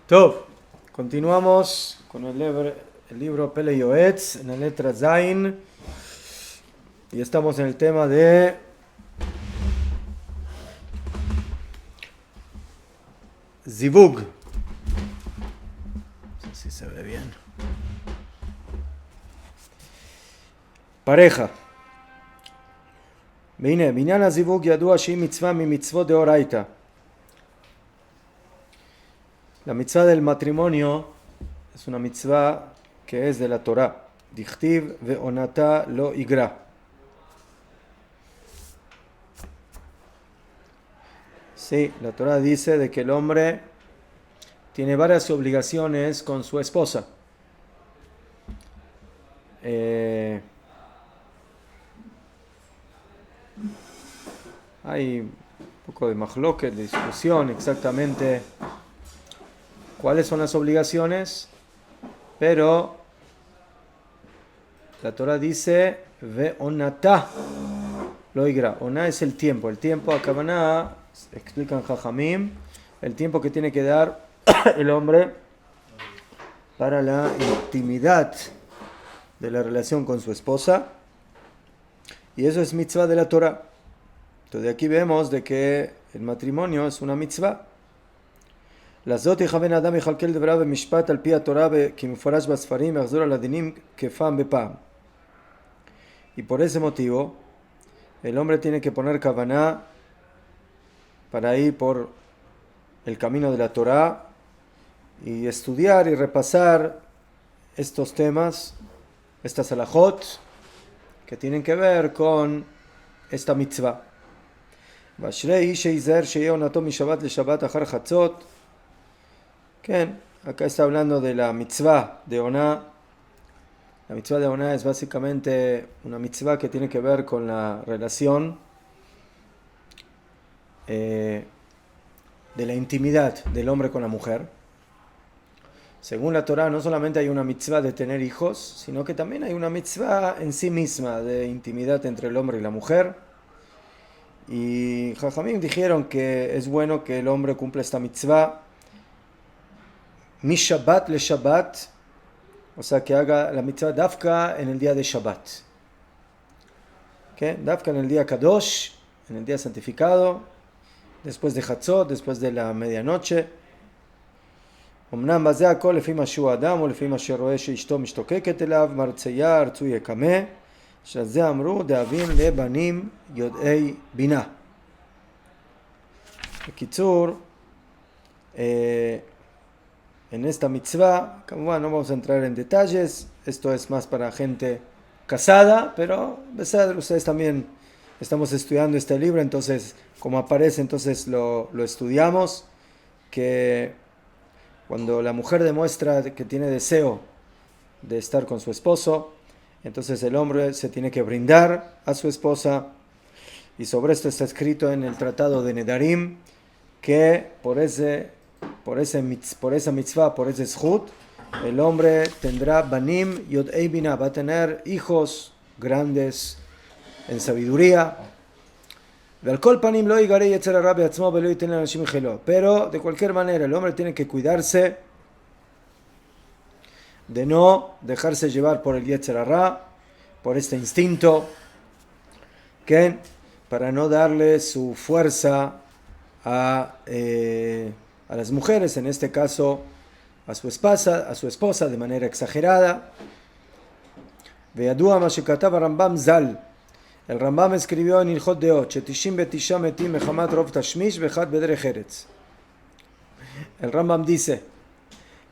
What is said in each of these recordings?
Top. Continuamos con el libro Pele Yoetz en la letra Zain y estamos en el tema de Zivug. No sé si se ve bien. Pareja. Vine, Binyan Zivug yadua shehi mitzvah mi mitzvot de oraita. La mitzvah del matrimonio es una mitzvah que es de la Torah. Dichtiv ve'onata lo igra. Sí, la Torah dice de que el hombre tiene varias obligaciones con su esposa. Hay un poco de mahloket, de discusión exactamente cuáles son las obligaciones, pero la Torah dice ve'onata lo igra. Ona es el tiempo akavaná, explican Jajamim, el tiempo que tiene que dar el hombre para la intimidad de la relación con su esposa, y eso es mitzvah de la Torah. Entonces de aquí vemos de que el matrimonio es una mitzvah. לעשות יכוון האדם יכלכל דבריו במשפט על פי התורה כמפורש בספרים ויחזור על הדינים כפעם בפעם. Y por ese motivo el hombre tiene que poner kavaná para ir por el camino de la Torah y estudiar y repasar estos temas, estas halajot que tienen que ver con esta mitzvah. ואשרי איש שיזהר שיהיה עונתו משבת לשבת אחר חצות. Acá está hablando de la mitzvah de Oná. La mitzvah de Oná es básicamente una mitzvah que tiene que ver con la relación de la intimidad del hombre con la mujer. Según la Torah, no solamente hay una mitzvah de tener hijos, sino que también hay una mitzvah en sí misma de intimidad entre el hombre y la mujer. Y Jajamim dijeron que es bueno que el hombre cumpla esta mitzvah mi Shabbat le Shabbat, o sea que haga la mitzvah dafka en el día de Shabbat. Dafka en el día Kadosh, en el día santificado, después de Chatzot, después de la medianoche. אמנם בזה הכל לפי מה שהוא אדם ולפי מה שרואה שאשתו משתוקקת אליו מרציה ארצו יקמה שזה אמרו דאבים לבנים יודעי בינה. בקיצור, en esta mitzvah, como no vamos a entrar en detalles, esto es más para gente casada, pero ustedes también estamos estudiando este libro, entonces como aparece, entonces lo estudiamos, que cuando la mujer demuestra que tiene deseo de estar con su esposo, entonces el hombre se tiene que brindar a su esposa, y sobre esto está escrito en el tratado de Nedarim, que por esa mitzvah, por ese zhut, el hombre tendrá banim yod'ei binah, va a tener hijos grandes en sabiduría. Pero de cualquier manera el hombre tiene que cuidarse de no dejarse llevar por el Yetzer Hara, por este instinto, que para no darle su fuerza a las mujeres, en este caso a su esposa de manera exagerada. וידוע מה שכתב הרמב"ם ז"ל. El Rambam escribió en Ilhot Deot, שתשעים ותשעה מתים מחמת רוב תשמיש ואחד בדרך ארץ. El Rambam dice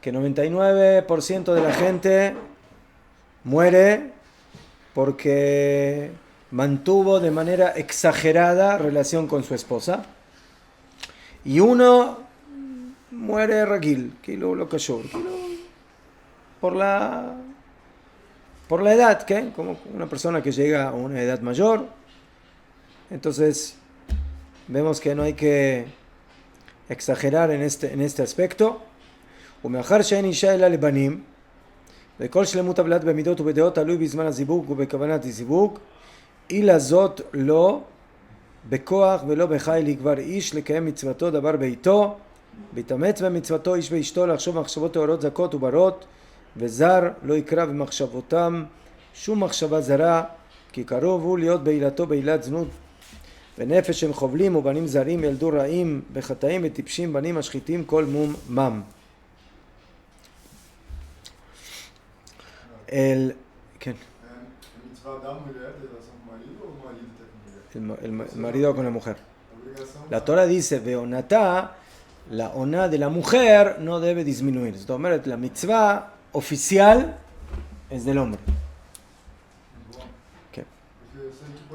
que 99% de la gente muere porque mantuvo de manera exagerada relación con su esposa, y uno muere ragil, lo cayó, por la edad, como una persona que llega a una edad mayor. Entonces vemos que no hay que exagerar en este aspecto. ומאחר שאין אישה אלא לבנים, וכל שלמות הבלט במידות ובדעות תלוי בזמן הזיווג ובכוונת הזיווג, אילה זאת לא בכוח ולא בחי לגבר איש לקיים מצוותו דבר ביתו, ויתאמץ במצוותו איש ואשתו לחשוב מחשבות טהורות זכות וברות, וזר לא יקרא במחשבותם שום מחשבה זרה, כי קרוב הוא להיות בעילתו בעילת זנות. ונפש הם חובלים ובנים זרים ילדו רעים בחטאים וטיפשים בנים משחיתים כל מום מם. כן. מצווה אדם mulher de relação com o marido ou o marido ter com a mulher? El marido con la mujer. La Torah dice, veonatá, la oná de la mujer no debe disminuir. זאת אומרת, la mitzvah oficial es del hombre. Okay.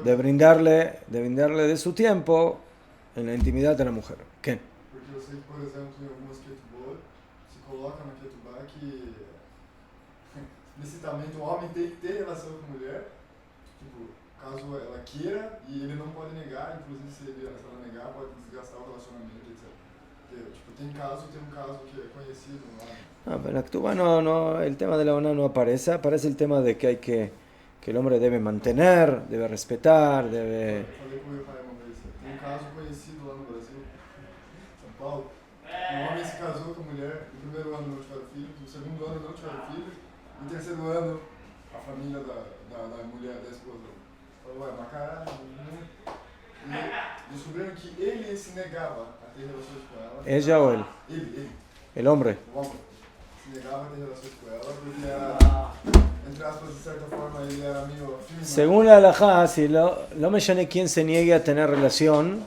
De brindarle de su tiempo en la intimidad de la mujer. ¿Qué? Porque eu sei que, por exemplo, em algumas ketubot, se coloca na ketubá que explicitamente o homem tem que ter relação com a mulher, tipo, caso ela queira, e ele não pode negar, inclusive se ela negar, pode desgastar o relacionamento, etc. Tipo, tem um caso que é conhecido lá. No, pero en la Ketubá no, el tema de la oná no aparece. Aparece el tema de que hay que el hombre debe mantener, debe respetar, debe... Falei com o meu pai uma vez, tem um caso conhecido lá no Brasil, São Paulo. Um homem se casou com a mulher, no primeiro ano não tiveram filho, no segundo ano não tiveram filho, no terceiro ano a família da mulher, da esposa, falou, ué, mas caralho, e descobriram que ele se negava a ter relações com ela. ¿Ella o él? Ele. El hombre. O homem. Se negava a ter relações com ela porque era, entre aspas, de certa forma, ele era meio afirmado. Según la halajá, si no me llame quien se niegue a tener relación,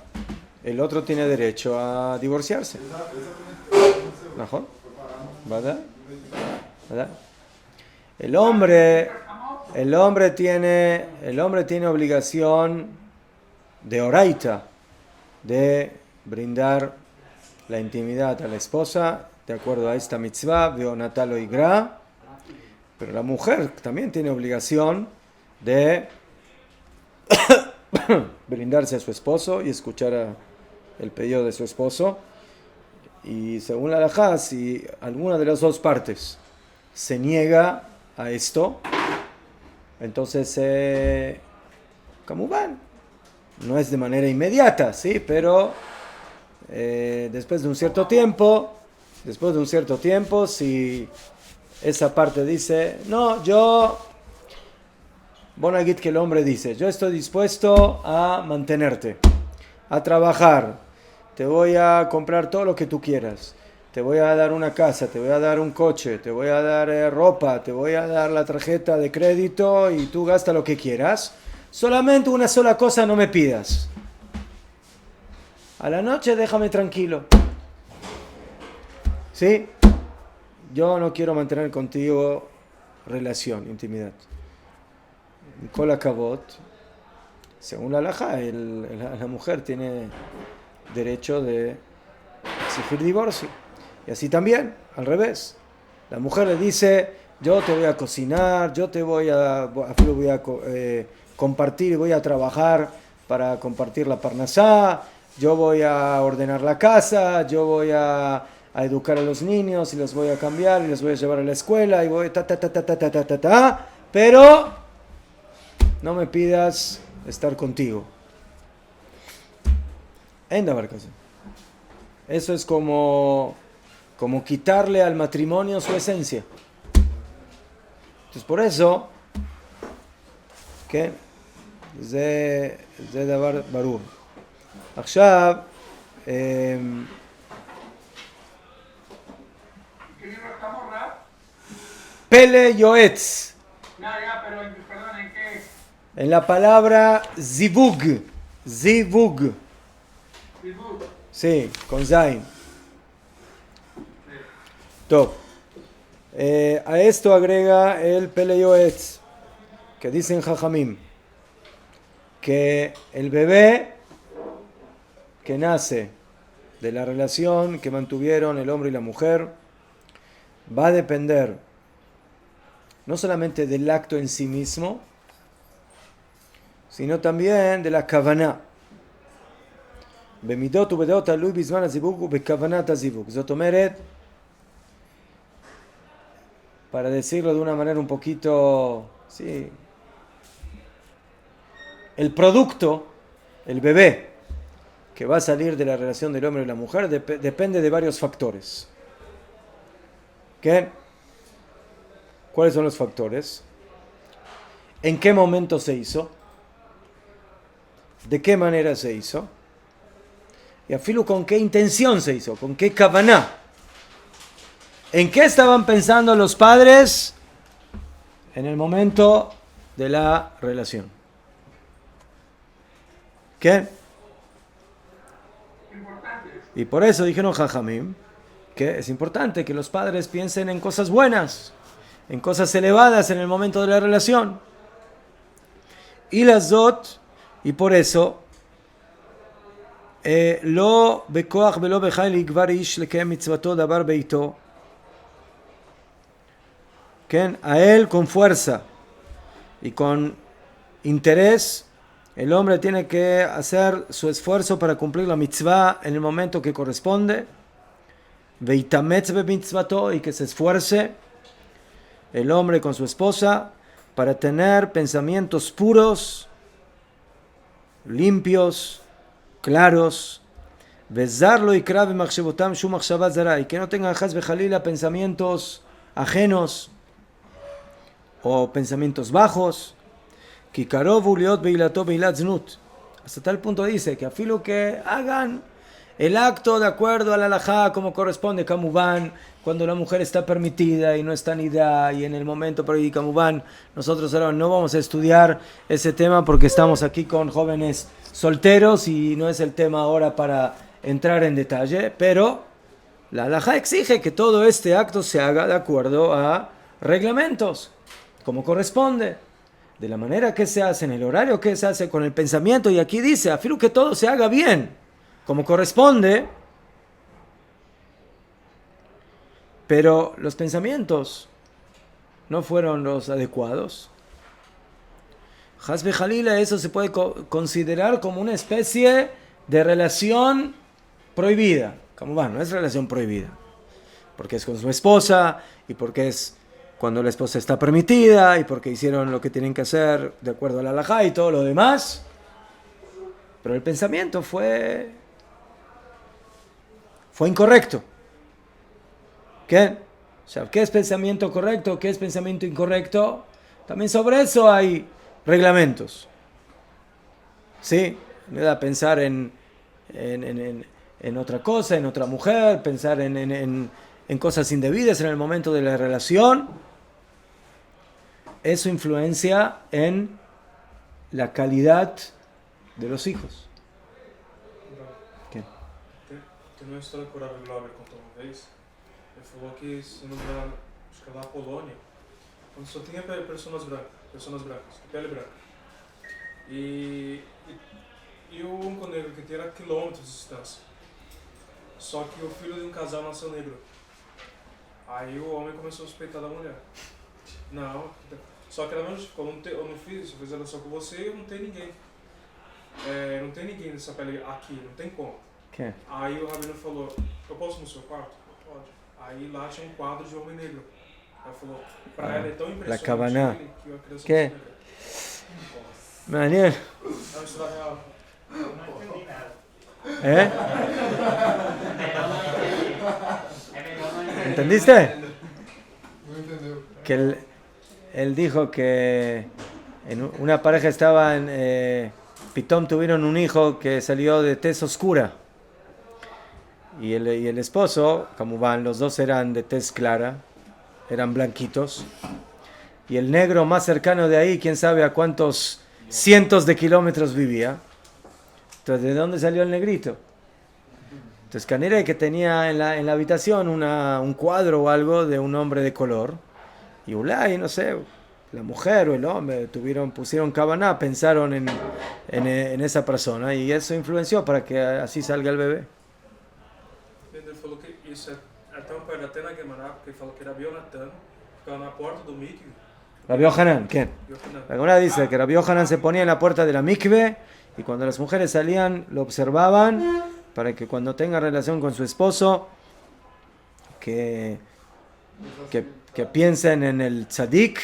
el otro tiene derecho a divorciarse. Exatamente. ¿Mejor? ¿Verdad? ¿Verdad? El hombre tiene obligación de oraita de brindar la intimidad a la esposa de acuerdo a esta mitzvah, veonatá lo igra, pero la mujer también tiene obligación de brindarse a su esposo y escuchar el pedido de su esposo. Y según la halajá, si alguna de las dos partes se niega a esto, entonces, como van, no es de manera inmediata, ¿sí? Pero después de un cierto tiempo, si esa parte dice, no, Bonagit, que el hombre dice, yo estoy dispuesto a mantenerte, a trabajar, te voy a comprar todo lo que tú quieras, te voy a dar una casa, te voy a dar un coche, te voy a dar ropa, te voy a dar la tarjeta de crédito y tú gasta lo que quieras, solamente una sola cosa no me pidas. A la noche déjame tranquilo. ¿Sí? Yo no quiero mantener contigo relación, intimidad. Con la cabot, según la halajá, la mujer tiene derecho de exigir divorcio. Y así también, al revés. La mujer le dice, yo te voy a cocinar, yo te voy a compartir, voy a trabajar para compartir la parnasá, yo voy a ordenar la casa, yo voy a educar a los niños y los voy a cambiar y los voy a llevar a la escuela y voy pero no me pidas estar contigo. En la barcación. Eso es como quitarle al matrimonio su esencia. Entonces por eso, ¿qué? זה דבר ברור. עכשיו, Pele Yoetz. En la palabra zivug. Zivug. Sí, con Zain. Top. A esto agrega el Pele Yoetz, que dicen Jajamim, que el bebé que nace de la relación que mantuvieron el hombre y la mujer va a depender no solamente del acto en sí mismo, sino también de la kavaná. במidot ובדעות תלוי בזמן הזיווג ובכוונת הזיווג. זאת אומרת, para decirlo de una manera un poquito, sí, el producto, el bebé, que va a salir de la relación del hombre y la mujer depende de varios factores. ¿Qué? ¿Cuáles son los factores? ¿En qué momento se hizo? ¿De qué manera se hizo? Y afilu con qué intención se hizo, con qué kavaná. ¿En qué estaban pensando los padres en el momento de la relación? ¿Qué? Y por eso dijeron Jajamim que es importante que los padres piensen en cosas buenas, en cosas elevadas en el momento de la relación. Y las dot, y por eso lo bekoach velo bechai ligvar ish lekem mitzvato davar beito. A él con fuerza y con interés, el hombre tiene que hacer su esfuerzo para cumplir la mitzvah en el momento que corresponde. Veitametz be mitzvato, y que se esfuerce el hombre con su esposa para tener pensamientos puros, limpios, claros. Besarlo y krav machshavotam shu machshava zara, y que no tengan chas bejalila pensamientos ajenos o pensamientos bajos. Kikarovu liot beilato beilat znut. Hasta tal punto dice que afilo que hagan el acto de acuerdo a la halajá como corresponde, Kamubán, cuando la mujer está permitida y no está nida, y en el momento, pero y Kamubán, nosotros ahora no vamos a estudiar ese tema porque estamos aquí con jóvenes solteros y no es el tema ahora para entrar en detalle, pero la halajá exige que todo este acto se haga de acuerdo a reglamentos, como corresponde, de la manera que se hace, en el horario que se hace, con el pensamiento, y aquí dice, afirmo que todo se haga bien, como corresponde, pero los pensamientos no fueron los adecuados. Hasbe Jalila, eso se puede considerar como una especie de relación prohibida. Como va, no es relación prohibida, porque es con su esposa, y porque es cuando la esposa está permitida, y porque hicieron lo que tienen que hacer de acuerdo a la halajá y todo lo demás. Pero el pensamiento fue incorrecto. ¿Qué? O sea, ¿qué es pensamiento correcto? ¿Qué es pensamiento incorrecto? También sobre eso hay reglamentos. ¿Sí? No da pensar en otra cosa, en otra mujer, pensar en cosas indebidas en el momento de la relación. Eso influencia en la calidad de los hijos. ¿Qué? Tem uma história que o Rav Glauber contou uma vez. Ele falou que, se não me engano, acho que é na Polônia, quando só tinha pessoas brancas, pele branca. E o único negro que tinha era quilômetros de distância. Só que o filho de um casal nasceu negro. Aí o homem começou a suspeitar da mulher. Não, só que ela não ficou, eu não fiz, eu fiz relação com você e não tem ninguém. Não tem ninguém dessa pele aqui, não tem como. ¿Qué? Aí o rabino falou, eu posso ir no seu quarto? Pode. Aí lá tinha um quadro de homem negro. Ela falou, pra ela é tão impressionante ele que a criança ¿Qué? negra. Daniel. É uma história real. ¿Eh? ¿Entendiste? No entendeu. Que él dijo que en una pareja estaban, Pitom tuvieron un hijo que salió de tez oscura. Y el esposo, como van, los dos eran de tez clara, eran blanquitos. Y el negro más cercano de ahí, quién sabe a cuántos cientos de kilómetros vivía. Entonces, ¿de dónde salió el negrito? Entonces, Canera que tenía en la habitación un cuadro o algo de un hombre de color. Y Ulay, no sé, la mujer o el hombre pusieron kavaná, pensaron en essa persona. Y eso influenció para que así salga el bebé. Ele falou que isso é tão perto até na Gemara, porque ele falou que Rabi Yonatan ficava na porta do mikve. Rabbi Yohanan, ¿quién? Yohanan. La Gemara dice que Rabbi Yohanan se ponía en la puerta de la mikve y cuando las mujeres salían lo observaban para que cuando tenga relación con su esposo que piensen en el tzadik,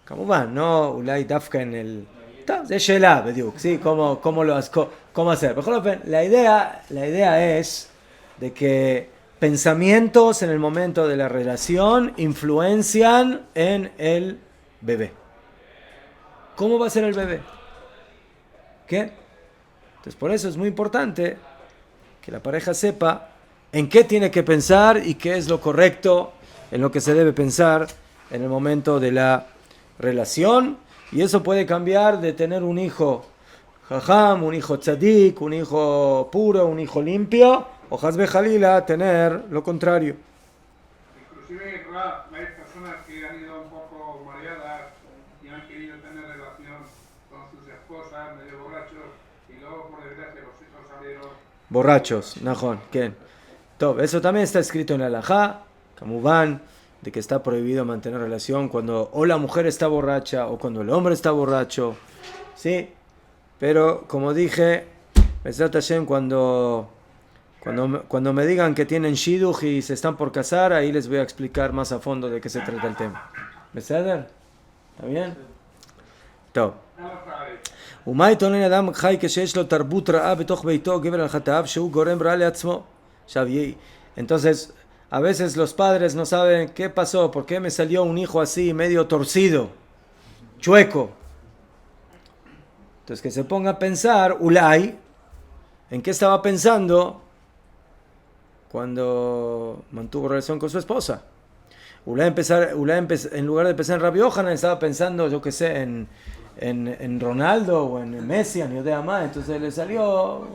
¿cómo van? No, Ulay Dafka en el... זה שאלה בדיוק, ¿sí? ¿Cómo cómo hacer. La idea es de que pensamientos en el momento de la relación influencian en el bebé. ¿Cómo va a ser el bebé? ¿Qué? Entonces por eso es muy importante que la pareja sepa en qué tiene que pensar y qué es lo correcto en lo que se debe pensar en el momento de la relación. Y eso puede cambiar de tener un hijo jajam, un hijo tzadik, un hijo puro, un hijo limpio, o Hazbe Jalila tener lo contrario. Inclusive, Ra, hay personas que han ido un poco mareadas y han querido tener relación con sus esposas, medio borrachos, y luego, por desgracia, los hijos salieron Borrachos, Najón, ¿quién? Eso también está escrito en la Halajá, Kamubán, de que está prohibido mantener relación cuando o la mujer está borracha o cuando el hombre está borracho, ¿sí? Pero, como dije, Besat Hashem, cuando me digan que tienen shidduch y se están por casar, ahí les voy a explicar más a fondo de qué se trata el tema. ¿Beseder? ¿Está bien? Top. ומאי טוען אדם חי כשיש לו תרבות רעה בתוך ביתו גבר על חטאיו שהוא גורם רע לעצמו. Entonces, a veces los padres no saben qué pasó, por qué me salió un hijo así, medio torcido, chueco. Entonces que se ponga a pensar, Ulay, ¿en qué estaba pensando cuando mantuvo relación con su esposa? Ulay en lugar de pensar en Rabbi Yohanan, estaba pensando, yo qué sé, en Ronaldo o en Messi, en Yodea más. Entonces le salió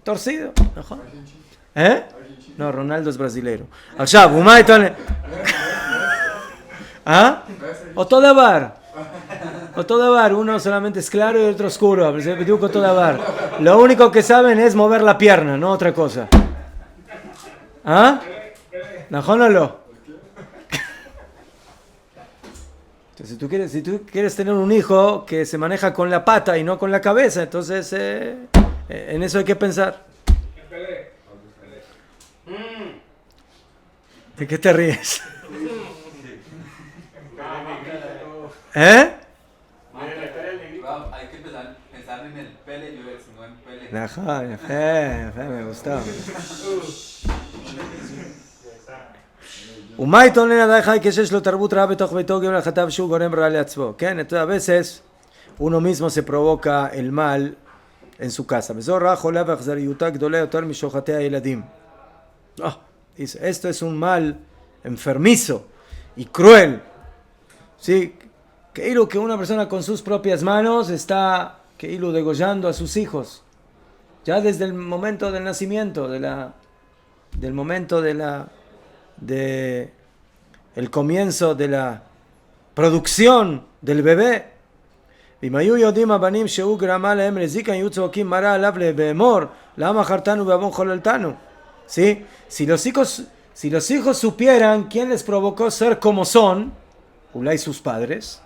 torcido. ¿Eh? No, Ronaldo es brasileiro. עכשיו, ומה איתו? ¿Ah? Otto Davar, uno solamente es claro y otro oscuro. Lo único que saben es mover la pierna, no otra cosa. ¿Ah? ¿Najónalo? Entonces, si tú quieres tener un hijo que se maneja con la pata y no con la cabeza, entonces en eso hay que pensar. ¿De qué te ríes? ¿Eh? Hay que pensar en el pele, no en pele. Me gustó. Entonces a veces uno mismo se provoca el mal en su casa. Dice, esto es un mal enfermizo y cruel. ¿Sí? Que una persona con sus propias manos está degollando a sus hijos. Ya desde el momento del nacimiento, del momento el comienzo de la producción del bebé. ¿Sí? Si los hijos supieran quién les provocó ser como son, Ulay sus padres,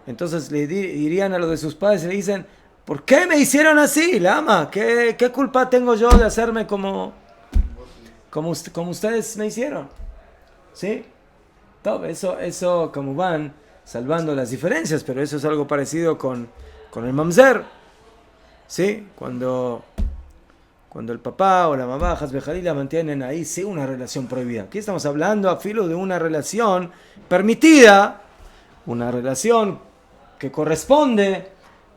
entonces le dirían a los de sus padres y le dicen, ¿por qué me hicieron así, Lama? ¿Qué culpa tengo yo de hacerme como ustedes me hicieron? ¿Sí? Todo eso como van salvando las diferencias, pero eso es algo parecido con el mamzer. ¿Sí? Cuando el papá o la mamá, Hazbe Jalila, mantienen ahí sí una relación prohibida. Aquí estamos hablando a filo de una relación permitida, una relación que corresponde,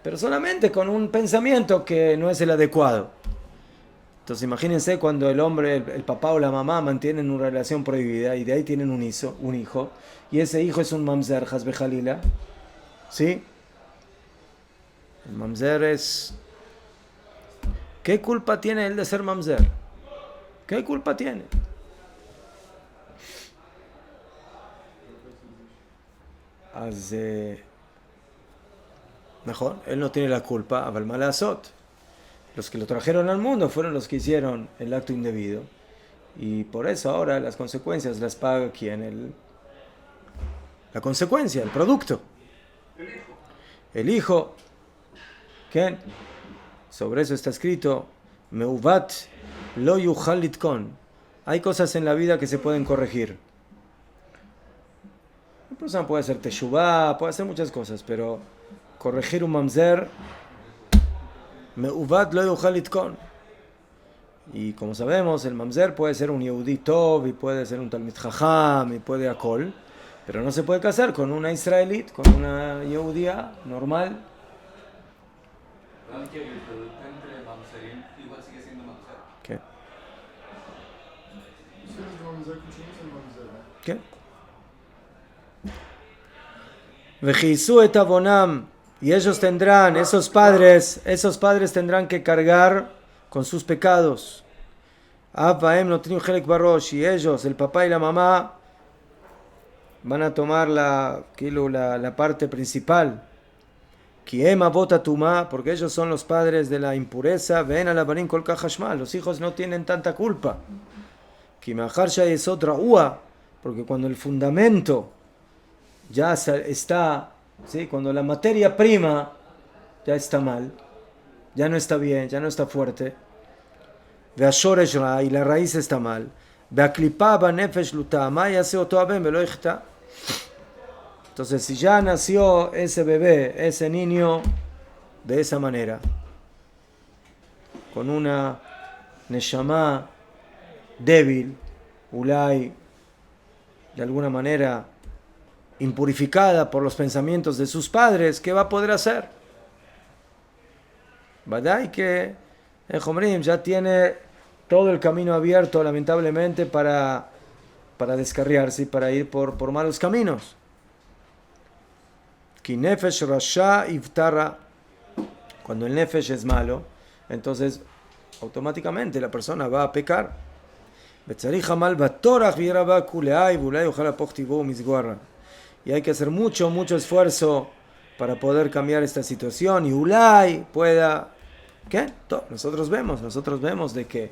pero solamente con un pensamiento que no es el adecuado. Entonces imagínense cuando el papá o la mamá mantienen una relación prohibida y de ahí tienen un hijo, y ese hijo es un mamzer, Hazbe Jalila. ¿Sí? El mamzer es... ¿Qué culpa tiene él de ser mamzer? ¿Qué culpa tiene? Mejor, él no tiene la culpa, Aval Malasot. Los que lo trajeron al mundo fueron los que hicieron el acto indebido. Y por eso ahora las consecuencias las paga ¿quién? La consecuencia, el producto. El hijo. ¿Quién? Sobre eso está escrito, Meuvat lo yuchal litkon. Hay cosas en la vida que se pueden corregir. Una persona puede hacer teshuvá, puede hacer muchas cosas, pero corregir un mamzer, meuvat lo yuchal litkon. Y como sabemos, el mamzer puede ser un Yehudí Tov, y puede ser un Talmid Jajam, y puede akol, pero no se puede casar con una israelita, con una Yehudía normal. Perdón, que el producto entre mamzerim igual sigue siendo mamzer. ¿Qué? Ustedes de mamzer continuam sendo mamzer, né? ¿Qué? Vejisu et avonam, y ellos tendrán, esos padres tendrán que cargar con sus pecados. Abaem notrim chelek barosh, y ellos, el papá y la mamá, van a tomar la parte principal. Kiem avot atumá, porque ellos son los padres de la impureza. Ven a la barim kol kach hashmal, los hijos no tienen tanta culpa. Kimachar shayesot ra'ua, porque cuando el fundamento ya está, ¿sí? Cuando la materia prima ya está mal, ya no está bien, ya no está fuerte, והשורש רע, y la raíz está mal, והקליפה בנפש לוטה, מה יעשה אותו הבן ולא יחטא? Entonces, si ya nació ese bebé, ese niño, de esa manera, con una neshama débil, ulay, de alguna manera impurificada por los pensamientos de sus padres, ¿qué va a poder hacer? Badai que el Jomrim ya tiene todo el camino abierto, lamentablemente, para descarriarse y para ir por malos caminos. Ki nefesh rasha iftara, cuando el nefesh es malo, entonces automáticamente la persona va a pecar. Y hay que hacer mucho esfuerzo para poder cambiar esta situación, y ulay pueda, ¿qué? Nosotros vemos de que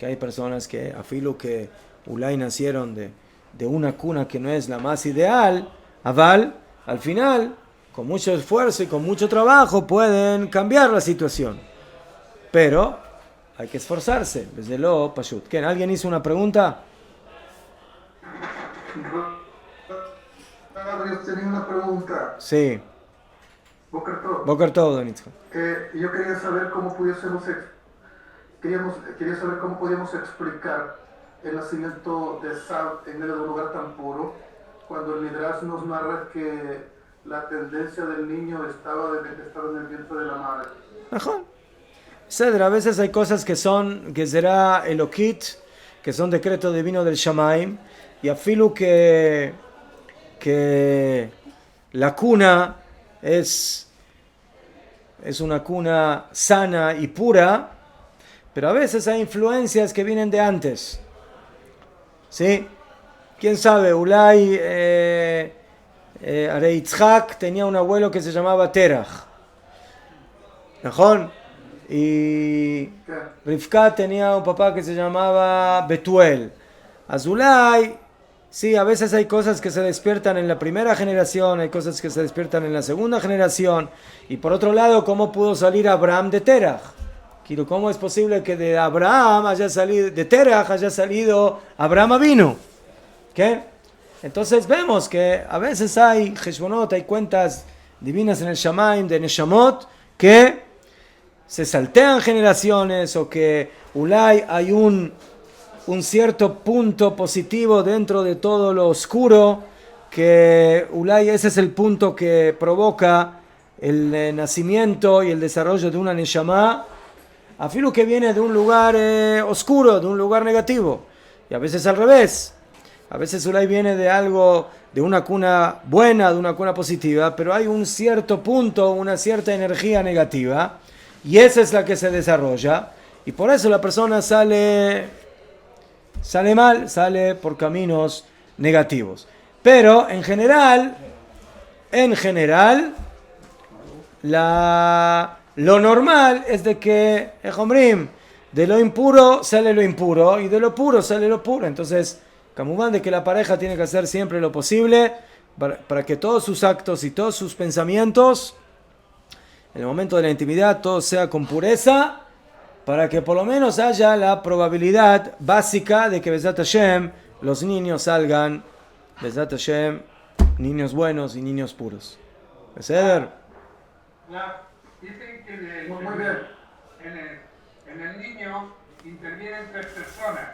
hay personas que afilo que ulay nacieron de una cuna que no es la más ideal, aval, al final, con mucho esfuerzo y con mucho trabajo, pueden cambiar la situación. Pero hay que esforzarse. Desde lo pashut. ¿Quién? ¿Alguien hizo una pregunta? Yo tenía una pregunta. Sí. Boker Tov. Boker Tov, don Itzhak. Yo quería saber cómo podíamos explicar el nacimiento de Sab en medio de un lugar tan puro, cuando el Midrash nos narra que la tendencia del niño estaba desde que estaba en el vientre de la madre. Mejor. Cedra, a veces hay cosas que será Elokit, que son decreto divino del Shamaim, y afilu que la cuna es una cuna sana y pura, pero a veces hay influencias que vienen de antes. ¿Sí? ¿Quién sabe? Ulay Arei Yitzhak tenía un abuelo que se llamaba Terach. ¿Mejor? Y Rivka tenía un papá que se llamaba Betuel. Azulay, sí, a veces hay cosas que se despiertan en la primera generación, hay cosas que se despiertan en la segunda generación. Y por otro lado, ¿cómo pudo salir Abraham de Terach? ¿Cómo es posible que de Terach haya salido Abraham Avinu? ¿Qué? Entonces vemos que a veces hay Heshbonot, hay cuentas divinas en el Shamaim de Neshamot que se saltean generaciones, o que ulay hay un cierto punto positivo dentro de todo lo oscuro, que ulay ese es el punto que provoca el nacimiento y el desarrollo de una Neshama, afirmo que viene de un lugar oscuro, de un lugar negativo, y a veces al revés. A veces ulay viene de algo, de una cuna buena, de una cuna positiva, pero hay un cierto punto, una cierta energía negativa, y esa es la que se desarrolla, y por eso la persona sale mal, sale por caminos negativos. Pero en general, lo normal es de que, de lo impuro sale lo impuro, y de lo puro sale lo puro. Entonces, Kamumán, de que la pareja tiene que hacer siempre lo posible para que todos sus actos y todos sus pensamientos, en el momento de la intimidad, todo sea con pureza, para que por lo menos haya la probabilidad básica de que Bezat Hashem, los niños salgan, Bezat Hashem, niños buenos y niños puros. ¿Beseder? Dicen que Muy bien. en el niño intervienen tres personas: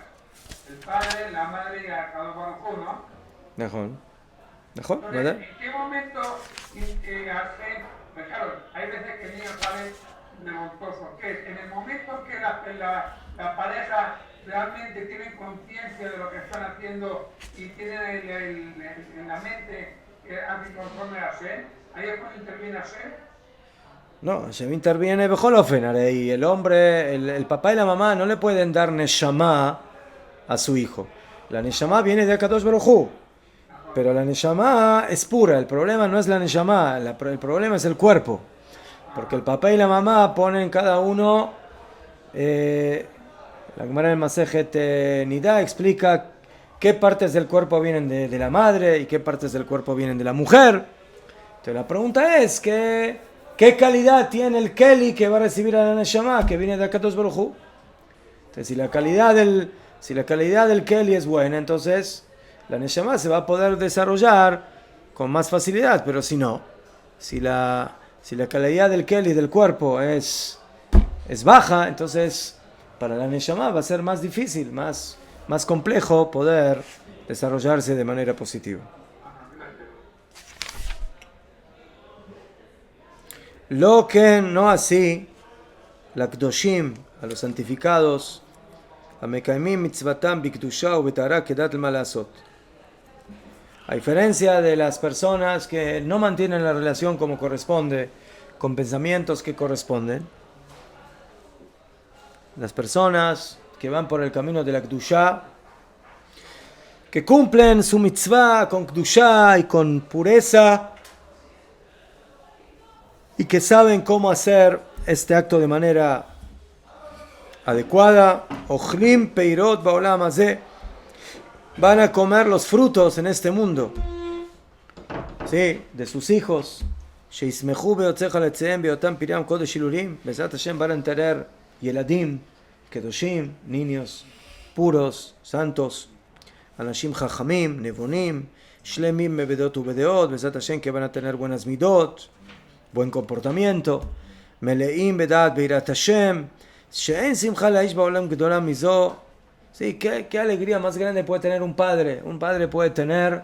el padre, la madre y cada uno. נכון. Entonces, ¿en qué momento hacen? Pues claro, hay veces que el niño sale revoltoso. ¿Qué es? En el momento que la pareja realmente tienen conciencia de lo que están haciendo y tienen en la mente que hacen conforme a Hashem, ahí es cuando interviene Hashem. No, Hashem interviene Bejolofen, y el hombre, el papá y la mamá no le pueden dar Neshama a su hijo. La Neshama viene de Akadosh Baruj Hu, pero la Neshama es pura. El problema no es la Neshama, el problema es el cuerpo. Porque el papá y la mamá ponen cada uno, la Gemara del Masejet Nidá explica qué partes del cuerpo vienen de la madre y qué partes del cuerpo vienen de la mujer. Entonces la pregunta es, ¿qué calidad tiene el Keli que va a recibir a la Neshama que viene de Akadosh Baruj Hu? Entonces si la calidad del Keli es buena, entonces la Neshama se va a poder desarrollar con más facilidad, pero si no, si la calidad del Keli del cuerpo es baja, entonces para la Neshama va a ser más difícil, más complejo poder desarrollarse de manera positiva. Lo que no así, la Kdoshim, a los santificados, a Mekaimim mitzvatam bikdusha u betara kedat el malasot. A diferencia de las personas que no mantienen la relación como corresponde, con pensamientos que corresponden, las personas que van por el camino de la Kdusha, que cumplen su mitzvah con Kdusha y con pureza, y que saben cómo hacer este acto de manera adecuada, Ochlim peirot ba'olam hazeh, van a comer los frutos en este mundo, sí, de sus hijos. Sheismechu beotzecha letzeem beotam piriam kodesh ilulim, bezat Hashem van a tener yeladim, kedoshim, niños puros, santos, anashim chachamim, nevonim, shlemim mevedot ubedeot, bezat Hashem que van a tener buenas midot, buen comportamiento, meleim bedat beirat Hashem, she'en simcha laish ba'olam gedola mizo. Sí, qué alegría más grande puede tener un padre. Un padre puede tener,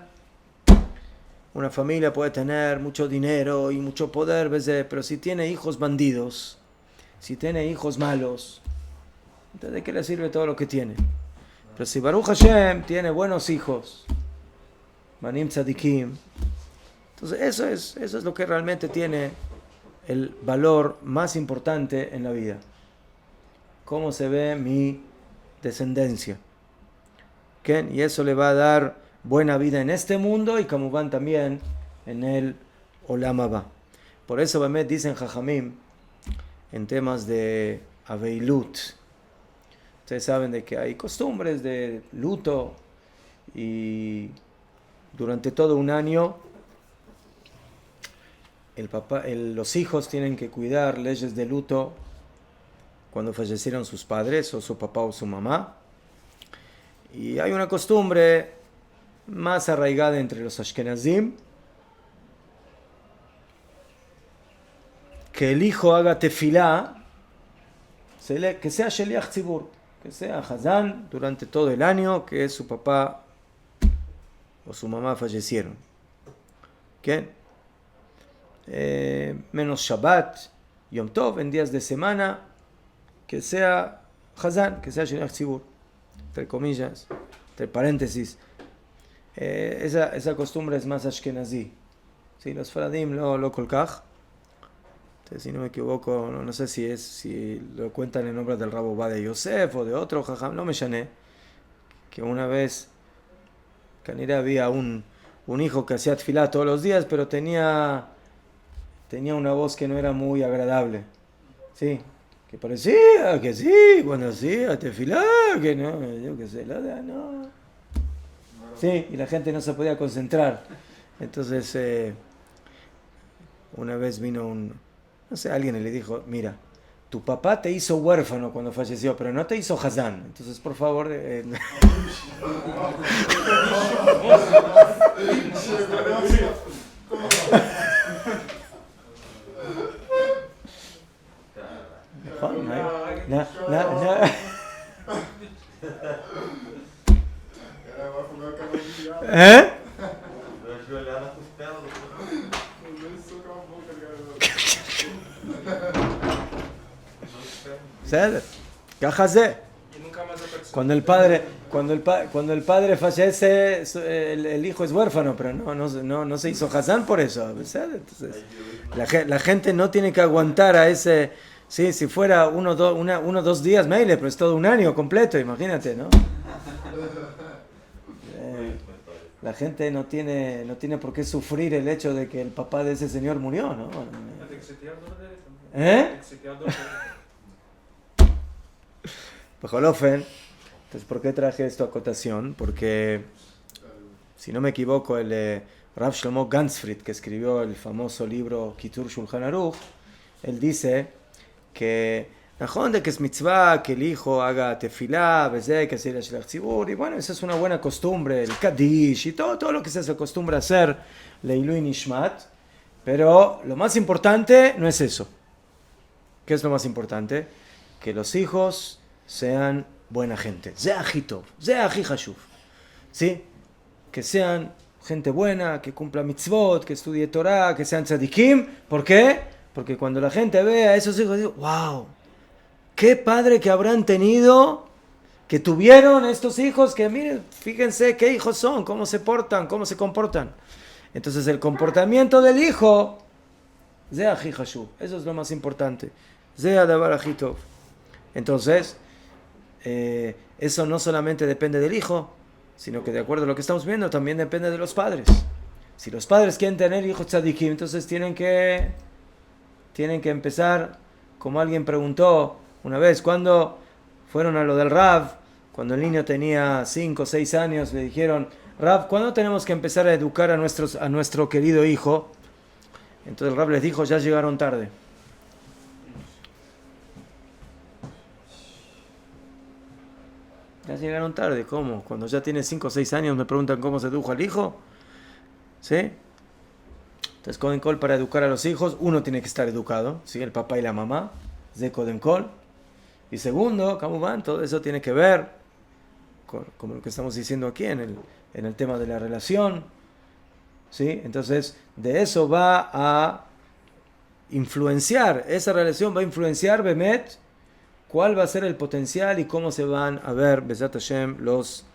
una familia puede tener mucho dinero y mucho poder, pero si tiene hijos bandidos, si tiene hijos malos, entonces ¿de qué le sirve todo lo que tiene? Pero si Baruch Hashem tiene buenos hijos, Manim Tzadikim, entonces eso es lo que realmente tiene el valor más importante en la vida. ¿Cómo se ve mi descendencia? ¿Okay? Y eso le va a dar buena vida en este mundo y como van también en el Olam Haba. Por eso Bemet dicen Jajamim en temas de Aveilut. Ustedes saben de que hay costumbres de luto y durante todo un año los hijos tienen que cuidar leyes de luto cuando fallecieron sus padres o su papá o su mamá. Y hay una costumbre más arraigada entre los Ashkenazim, que el hijo haga tefilá, que sea Sheliach Tzibur, que sea Hazán durante todo el año que su papá o su mamá fallecieron. ¿Qué? Menos Shabbat, Yom Tov, en días de semana, que sea Hazán, que sea Sheliach Tzibur, entre comillas, entre paréntesis. Esa costumbre es más ashkenazí. Sí, los faradim lo kolkaj. Entonces, si no me equivoco, no sé si lo cuentan en nombre del Rabo Ovadia Yosef o de otro jajam, no me llané, que una vez Canira había un hijo que hacía tefilá todos los días, pero tenía una voz que no era muy agradable. Sí, que parecía que sí, cuando hacía tefilá, que no, yo qué sé, no. Sí, y la gente no se podía concentrar. Entonces, una vez vino alguien y le dijo, mira, tu papá te hizo huérfano cuando falleció, pero no te hizo Hazán. Entonces, por favor... ¿Eh? ¿Sabes? Cajase. Y nunca más apareció. Cuando el padre fallece, el hijo es huérfano, pero no se hizo Hazán por eso. ¿Sabes? Entonces, la gente no tiene que aguantar a ese. Sí, si fuera uno o dos días, meile, pero es todo un año completo, imagínate, ¿no? La gente no tiene por qué sufrir el hecho de que el papá de ese señor murió, ¿no? ¿Eh? Entonces, ¿por qué traje esto a cotación? Porque, si no me equivoco, el Rav Shlomo Ganzfried, que escribió el famoso libro Kitur Shulchan Aruch, él dice que de que es mitzvah que el hijo haga tefilá, que se el tzibur, y bueno, esa es una buena costumbre, el kaddish y todo lo que se acostumbra a hacer, leilui nishmat, pero lo más importante no es eso. ¿Qué es lo más importante? Que los hijos sean buena gente. Zeahitov, Zeahihashuv. ¿Sí? Que sean gente buena, que cumpla mitzvot, que estudie Torah, que sean tzadikim. ¿Por qué? Porque cuando la gente ve a esos hijos, dice, wow, qué padre que habrán tenido, que tuvieron estos hijos, que miren, fíjense qué hijos son, cómo se portan, cómo se comportan. Entonces el comportamiento del hijo, Zeahihashuv, eso es lo más importante. Zeadabarachitov. Entonces, eso no solamente depende del hijo, sino que de acuerdo a lo que estamos viendo, también depende de los padres. Si los padres quieren tener hijos tzadikim, entonces tienen que empezar, como alguien preguntó una vez, cuando fueron a lo del Rav, cuando el niño tenía 5 o 6 años, le dijeron, Rav, ¿cuándo tenemos que empezar a educar a nuestro querido hijo? Entonces el Rav les dijo, ya llegaron tarde. Ya llegaron tarde, ¿cómo? Cuando ya tiene 5 o 6 años me preguntan cómo se educa al hijo. ¿Sí? Entonces, Koden Kol, para educar a los hijos, uno tiene que estar educado, ¿sí? El papá y la mamá, de Koden Kol. Y segundo, ¿cómo van? Todo eso tiene que ver, como lo que estamos diciendo aquí, en el tema de la relación. ¿Sí? Entonces, de eso va a influenciar, esa relación va a influenciar, Bemet, cuál va a ser el potencial y cómo se van a ver, Bezat Hashem, los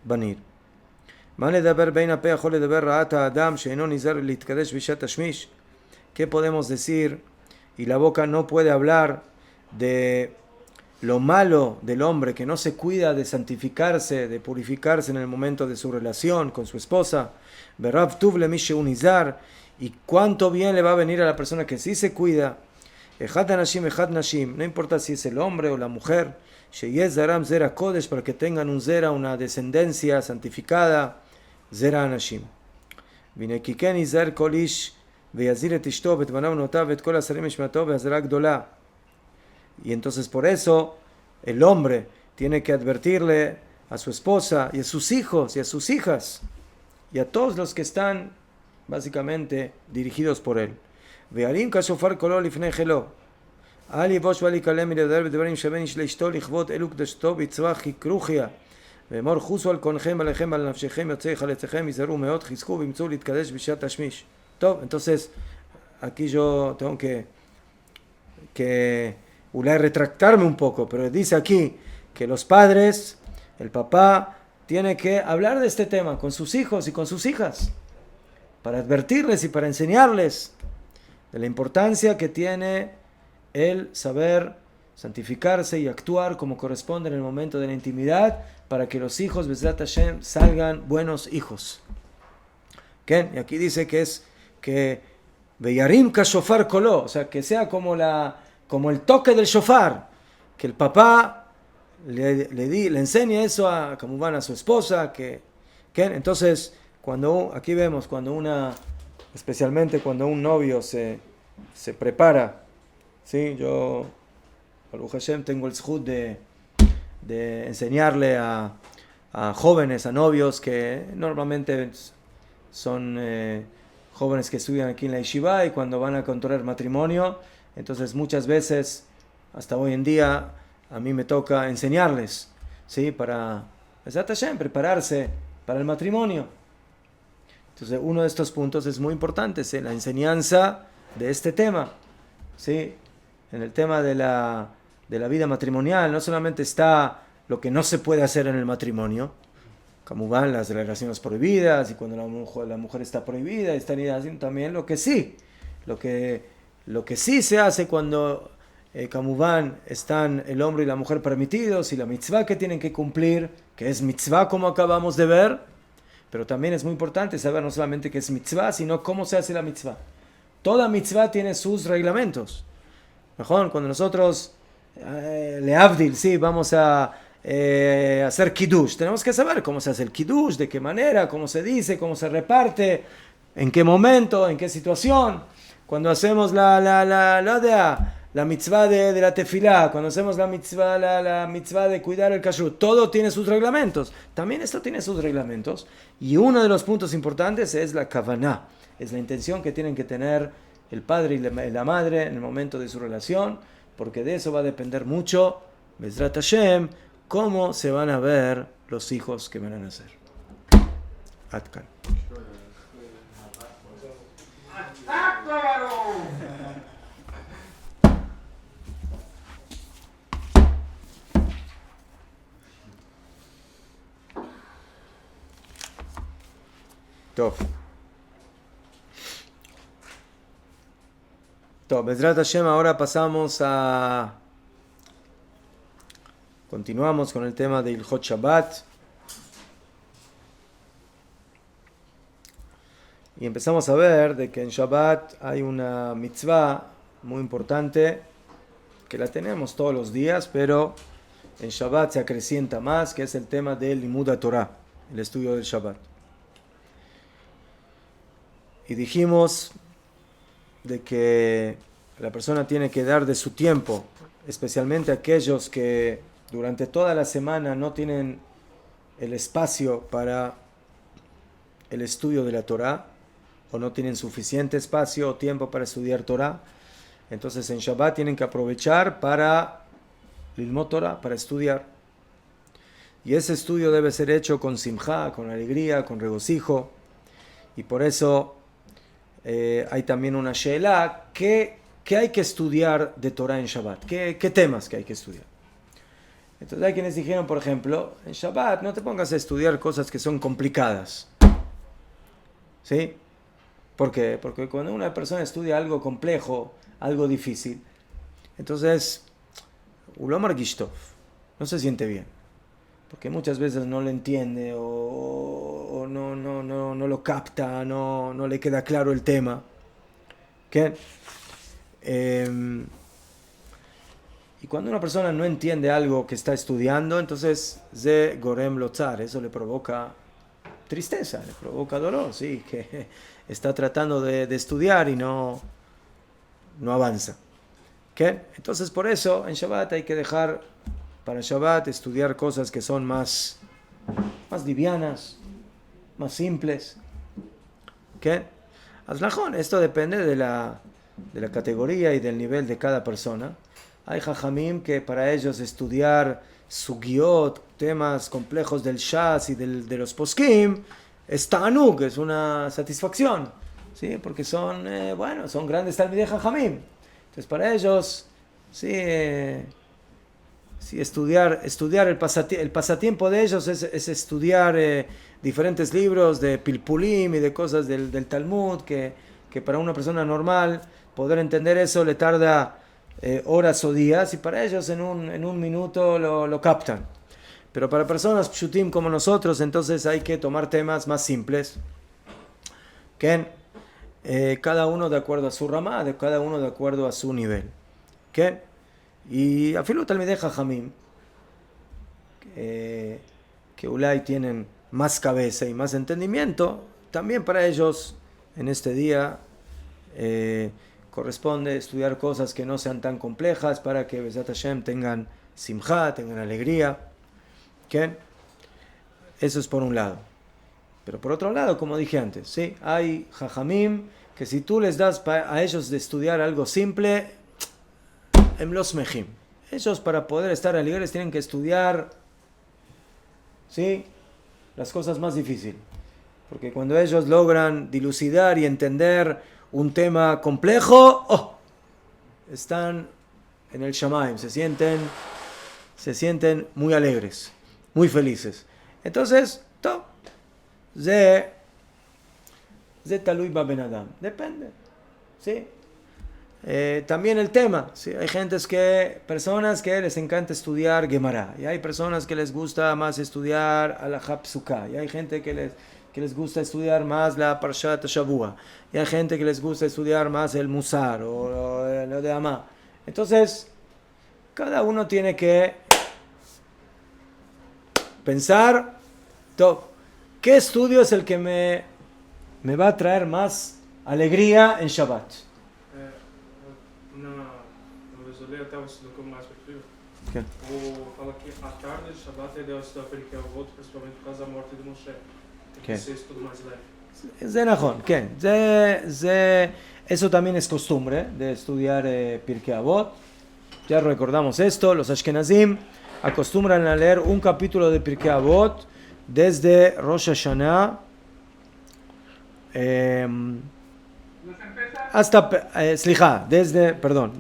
Banir. ¿Qué podemos decir? Y la boca no puede hablar de lo malo del hombre que no se cuida de santificarse, de purificarse en el momento de su relación con su esposa. Y cuánto bien le va a venir a la persona que sí se cuida. No importa si es el hombre o la mujer, para que tengan un zera, una descendencia santificada, zera anashim. Y entonces por eso el hombre tiene que advertirle a su esposa y a sus hijos y a sus hijas y a todos los que están básicamente dirigidos por él. ואלים כשופר קולו לפני חילו. אל יבוש ואל יקלם מלדבר בדברים שבין איש לאשתו לכבוד אלו קדשתו בצורה ככרוכיה. ואמור חוסו על קונכם עליכם על נפשכם יוצאי חלציכם יזהרו מאוד חזקו וימצאו להתקדש בשעת תשמיש. טוב, entonces aquí yo tengo que retractarme un poco, pero dice aquí que los padres, el papá, tiene que hablar de este tema con sus hijos y con sus hijas, para advertirles y para enseñarles de la importancia que tiene el saber santificarse y actuar como corresponde en el momento de la intimidad, para que los hijos, Bezrat Hashem, salgan buenos hijos. ¿Qué? Y aquí dice que es que Veyarim ka shofar kolo, o sea, que sea como el toque del shofar, que el papá le enseñe eso a su esposa, entonces aquí vemos cuando especialmente cuando un novio se prepara, ¿sí? Yo, Baruch Hashem, tengo el zhut de enseñarle a jóvenes, a novios que normalmente son jóvenes que estudian aquí en la yeshiva, y cuando van a contraer matrimonio, entonces muchas veces, hasta hoy en día, a mí me toca enseñarles, ¿sí? Para prepararse para el matrimonio. Entonces, uno de estos puntos es muy importante, ¿sí? La enseñanza de este tema, ¿sí? En el tema de la vida matrimonial, no solamente está lo que no se puede hacer en el matrimonio, como van las relaciones prohibidas, y cuando la mujer está prohibida, están haciendo también lo que sí. Lo que sí se hace cuando Kamuván están el hombre y la mujer permitidos, y la mitzvah que tienen que cumplir, que es mitzvah como acabamos de ver, pero también es muy importante saber no solamente qué es mitzvah, sino cómo se hace la mitzvah. Toda mitzvah tiene sus reglamentos. Mejor, cuando nosotros, leavdil, sí, vamos a hacer kiddush, tenemos que saber cómo se hace el kiddush, de qué manera, cómo se dice, cómo se reparte, en qué momento, en qué situación. Cuando hacemos la mitzvah de la tefilá, cuando hacemos la mitzvah de cuidar el kashrut, todo tiene sus reglamentos. También esto tiene sus reglamentos. Y uno de los puntos importantes es la kavaná, es la intención que tienen que tener el padre y la madre en el momento de su relación, porque de eso va a depender mucho, Bezrat Hashem, cómo se van a ver los hijos que van a nacer. Atkan. Bezrat Hashem, ahora continuamos con el tema de Ilhot Shabbat y empezamos a ver de que en Shabbat hay una mitzvah muy importante que la tenemos todos los días, pero en Shabbat se acrecienta más, que es el tema del Limud Torah, el estudio del Shabbat. Y dijimos de que la persona tiene que dar de su tiempo, especialmente aquellos que durante toda la semana no tienen el espacio para el estudio de la Torah, o no tienen suficiente espacio o tiempo para estudiar Torah. Entonces en Shabbat tienen que aprovechar para Lilmod Torah, para estudiar. Y ese estudio debe ser hecho con simjá, con alegría, con regocijo. Y por eso hay también una she'elá, ¿qué hay que estudiar de Torah en Shabbat? ¿Qué temas que hay que estudiar? Entonces hay quienes dijeron, por ejemplo, en Shabbat no te pongas a estudiar cosas que son complicadas. ¿Sí? ¿Por qué? Porque cuando una persona estudia algo complejo, algo difícil, entonces Ulomar Gishtov no se siente bien. Porque muchas veces no lo entiende o no lo capta, no le queda claro el tema. ¿Qué? Y cuando una persona no entiende algo que está estudiando, entonces Ze Gorem Lotzar, eso le provoca tristeza, le provoca dolor, sí, que está tratando de estudiar y no avanza. ¿Qué? Entonces por eso en Shabbat hay que dejar para Shabbat estudiar cosas que son más livianas, más simples. ¿Qué? Azlajón, esto depende de la categoría y del nivel de cada persona. Hay jajamim que para ellos estudiar sugiot, temas complejos del shas y de los poskim, es ta'anug, es una satisfacción, ¿sí? Porque son grandes talmidei jajamim. Entonces para ellos, sí, estudiar el pasatiempo de ellos es estudiar diferentes libros de pilpulim y de cosas del Talmud, que para una persona normal poder entender eso le tarda horas o días, y para ellos en un minuto lo captan. Pero para personas pshutim como nosotros, entonces hay que tomar temas más simples, que cada uno de acuerdo a su ramá, cada uno de acuerdo a su nivel. ¿Qué? Y afilu talmidei jajamim, que ulay tienen más cabeza y más entendimiento, también para ellos en este día corresponde estudiar cosas que no sean tan complejas para que Bezat Hashem tengan simjá, tengan alegría. ¿Qué? Eso es por un lado. Pero por otro lado, como dije antes, ¿sí? Hay jajamim que si tú les das a ellos de estudiar algo simple, em los mejim. Ellos para poder estar alegres tienen que estudiar, ¿sí?, las cosas más difíciles. Porque cuando ellos logran dilucidar y entender un tema complejo, están en el Shamaim, se sienten muy alegres, muy felices. Entonces, ze talui ba ben adam, depende, ¿sí? También el tema, ¿sí? Hay personas que les encanta estudiar Gemara, y hay personas que les gusta más estudiar Alajá Psuká, y hay gente que les gusta estudiar más la Parshat Shavua, y hay gente que les gusta estudiar más el Musar o lo de Amá. Entonces, cada uno tiene que pensar, ¿qué estudio es el que me va a traer más alegría en Shabbat? No resolvi até o estudo que eu mais prefiro. Okay. Fala que a tarde de Shabbat é ideal estudar Pirkei Avot, principalmente por causa da morte de Moshe. Okay. Esse estudo mais leve. זה נכון, כן. Eso también es costumbre de estudiar Pirkei Avot. Ya recordamos esto, los Ashkenazim acostumbran a leer un capítulo de Pirkei Avot desde Rosh Hashanah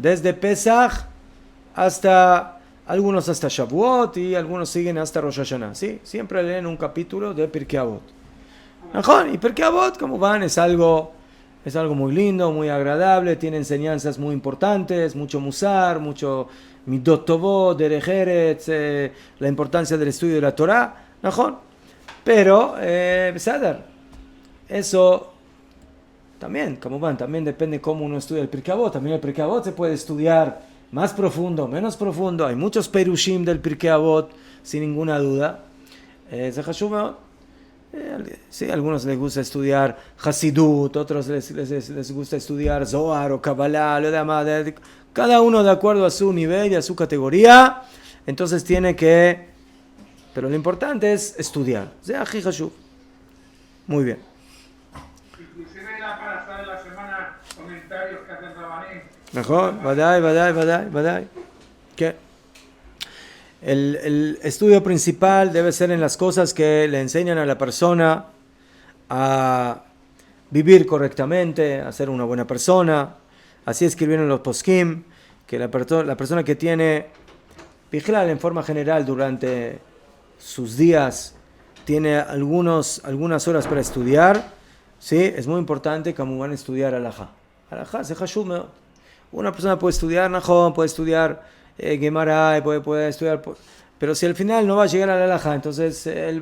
desde Pesach hasta algunos hasta Shavuot y algunos siguen hasta Rosh Hashanah. ¿Sí? Siempre leen un capítulo de Pirkei Avot. Y Pirkei Avot, como van, es algo muy lindo, muy agradable, tiene enseñanzas muy importantes, mucho musar, mucho midot tovot, derech eretz, la importancia del estudio de la Torah. Pero, eso también, como van, también depende cómo uno estudia el Pirkei Avot. También el Pirkei Avot se puede estudiar más profundo, menos profundo. Hay muchos perushim del Pirkei Avot, sin ninguna duda. Sí, a algunos les gusta estudiar Hasidut, otros les gusta estudiar Zohar o Kabbalah, lo demás. Cada uno de acuerdo a su nivel y a su categoría. Entonces pero lo importante es estudiar. Muy bien. Inclusive ya para estar en la semana comentarios que hacen Rabanim. Mejor, vadai. ¿Qué? El estudio principal debe ser en las cosas que le enseñan a la persona a vivir correctamente, a ser una buena persona. Así escribieron los poskim, que la persona que tiene vigilar en forma general durante sus días, tiene algunas horas para estudiar, ¿sí? Es muy importante como van a estudiar alajá. Alajá se hashume. Una persona puede estudiar Nahum, puede estudiar Gemara, puede estudiar, pero si al final no va a llegar a la alajá, entonces él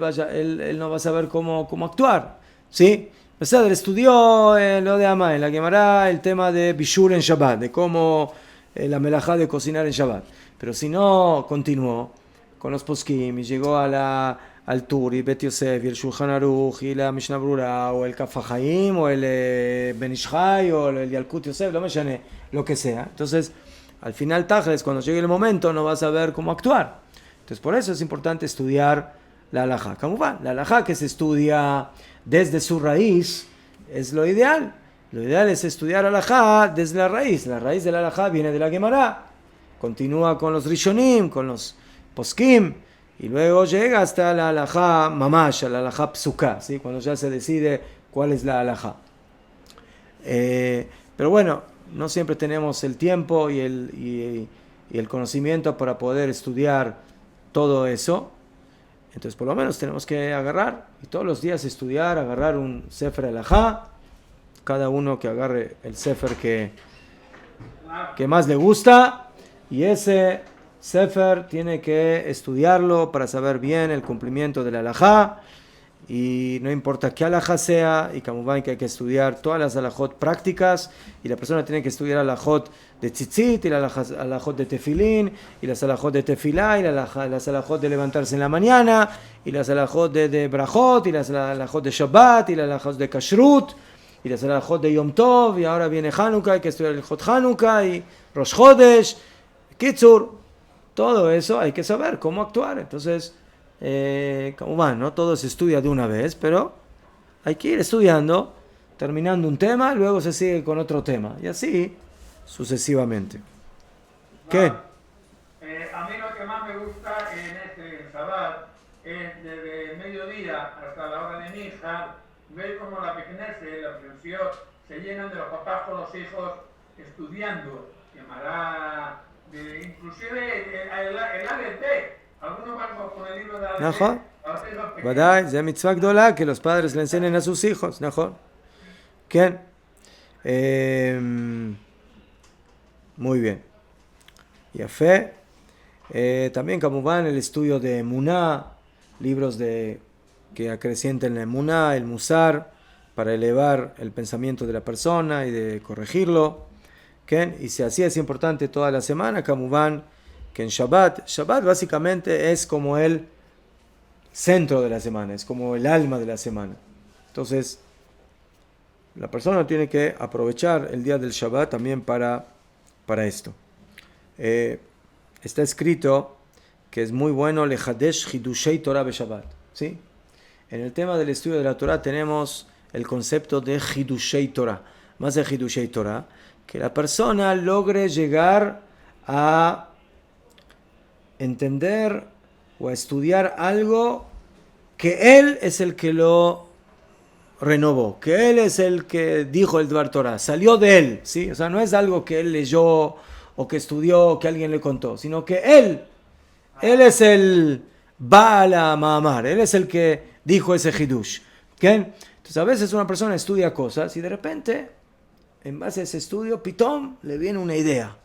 no va a saber cómo actuar, ¿sí? Él estudió lo de Amá, en la Gemara, el tema de Bishur en Shabbat, de cómo la melajá de cocinar en Shabbat, pero si no continuó con los poskim y llegó al Turi, Bet Yosef, y el Shulchan Aruch, y la Mishnah Brura, o el Kaf HaChaim, o el Ben Ish Chai, o el Yalkut Yosef, lo que sea. Entonces, al final, Tajles, cuando llegue el momento, no vas a saber cómo actuar. Entonces, por eso es importante estudiar la halajá. ¿Cómo va? La halajá que se estudia desde su raíz es lo ideal. Lo ideal es estudiar halajá desde la raíz. La raíz de la halajá viene de la Gemara. Continúa con los Rishonim, con los Poskim, y luego llega hasta la halajá mamash, la halajá psuká, ¿sí? Cuando ya se decide cuál es la halajá. Pero bueno, no siempre tenemos el tiempo y el conocimiento para poder estudiar todo eso. Entonces, por lo menos tenemos que agarrar y todos los días agarrar un Sefer Halajá. Cada uno que agarre el Sefer que más le gusta, y ese Sefer tiene que estudiarlo para saber bien el cumplimiento de la halajá. Y no importa qué halajá sea, y como ven que hay que estudiar todas las halajot prácticas, y la persona tiene que estudiar halajot de tzitzit, y las halajot de tefilín, y las halajot de tefilá, y las halajot de levantarse en la mañana, y las halajot de brajot, y las halajot de Shabbat, y las halajot de kashrut, y las halajot de Yom Tov, y ahora viene Hanukkah, hay que estudiar el Hot Hanukkah, y Rosh Chodesh, Kitzur, todo eso hay que saber cómo actuar. Entonces, como van, no todo se estudia de una vez, pero hay que ir estudiando, terminando un tema, luego se sigue con otro tema, y así sucesivamente. ¿Qué? A mí lo que más me gusta en este Shabbat es desde mediodía hasta la hora de Minja, Ve como la pequeñez, la pensión, se llenan de los papás con los hijos estudiando. Llamará, inclusive el ADT. Algunos van con el libro de ADT. נכון. ודאי, זה מצווה גדולה, que los padres le enseñen a sus hijos, נכון. כן. Muy bien. יפה. También, כמובן, el estudio de Emuná, libros que acrecienten la Emuná, el Musar, para elevar el pensamiento de la persona y de corregirlo. ¿Okay? Y si así es importante toda la semana, כמובן, que en Shabbat básicamente es como el centro de la semana, es como el alma de la semana. Entonces, la persona tiene que aprovechar el día del Shabbat también para esto. Está escrito que es muy bueno lehadesh hidushei Torah beShabbat, ¿sí? En el tema del estudio de la Torah tenemos el concepto de hidushei Torah, más de hidushei Torah, que la persona logre llegar a entender o a estudiar algo que él es el que lo renovó, que él es el que dijo el Dvar Torah, salió de él, ¿sí? O sea, no es algo que él leyó o que estudió, que alguien le contó, sino que él es el Baal HaMa'amar, él es el que dijo ese Hidush. ¿Okay? Entonces a veces una persona estudia cosas y de repente, en base a ese estudio, pitom, le viene una idea,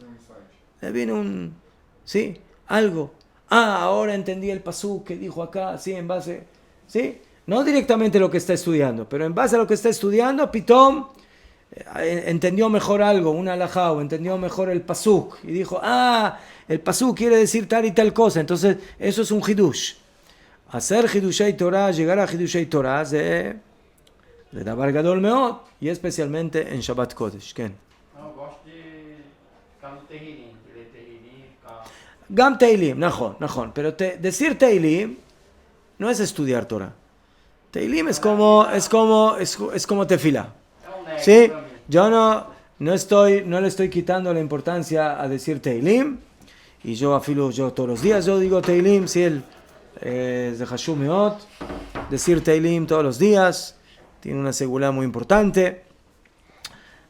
le viene ¿sí? Algo. Ahora entendí el pasú que dijo acá, ¿sí? En base, ¿sí? No directamente lo que está estudiando, pero en base a lo que está estudiando, pitom, entendió mejor algo, un alajá, o entendió mejor el pasuk, y dijo, el pasuk quiere decir tal y tal cosa, entonces eso es un hidush. Hacer hidushei Torah, llegar a hidushei Torah, de davar gadol meod, y especialmente en Shabbat Kodesh. ¿Quién? Eu gosto de ficar no terreirinho, ler terreirinho, ficar... Gam Teilim, najón, pero decir Teilim no es estudiar Torah. Teilim es como tefila. ¿Sí? Yo no le estoy quitando la importancia a decir Teilim, y yo todos los días yo digo Teilim, si él es de Hashum Meot, decir Teilim todos los días tiene una segulá muy importante.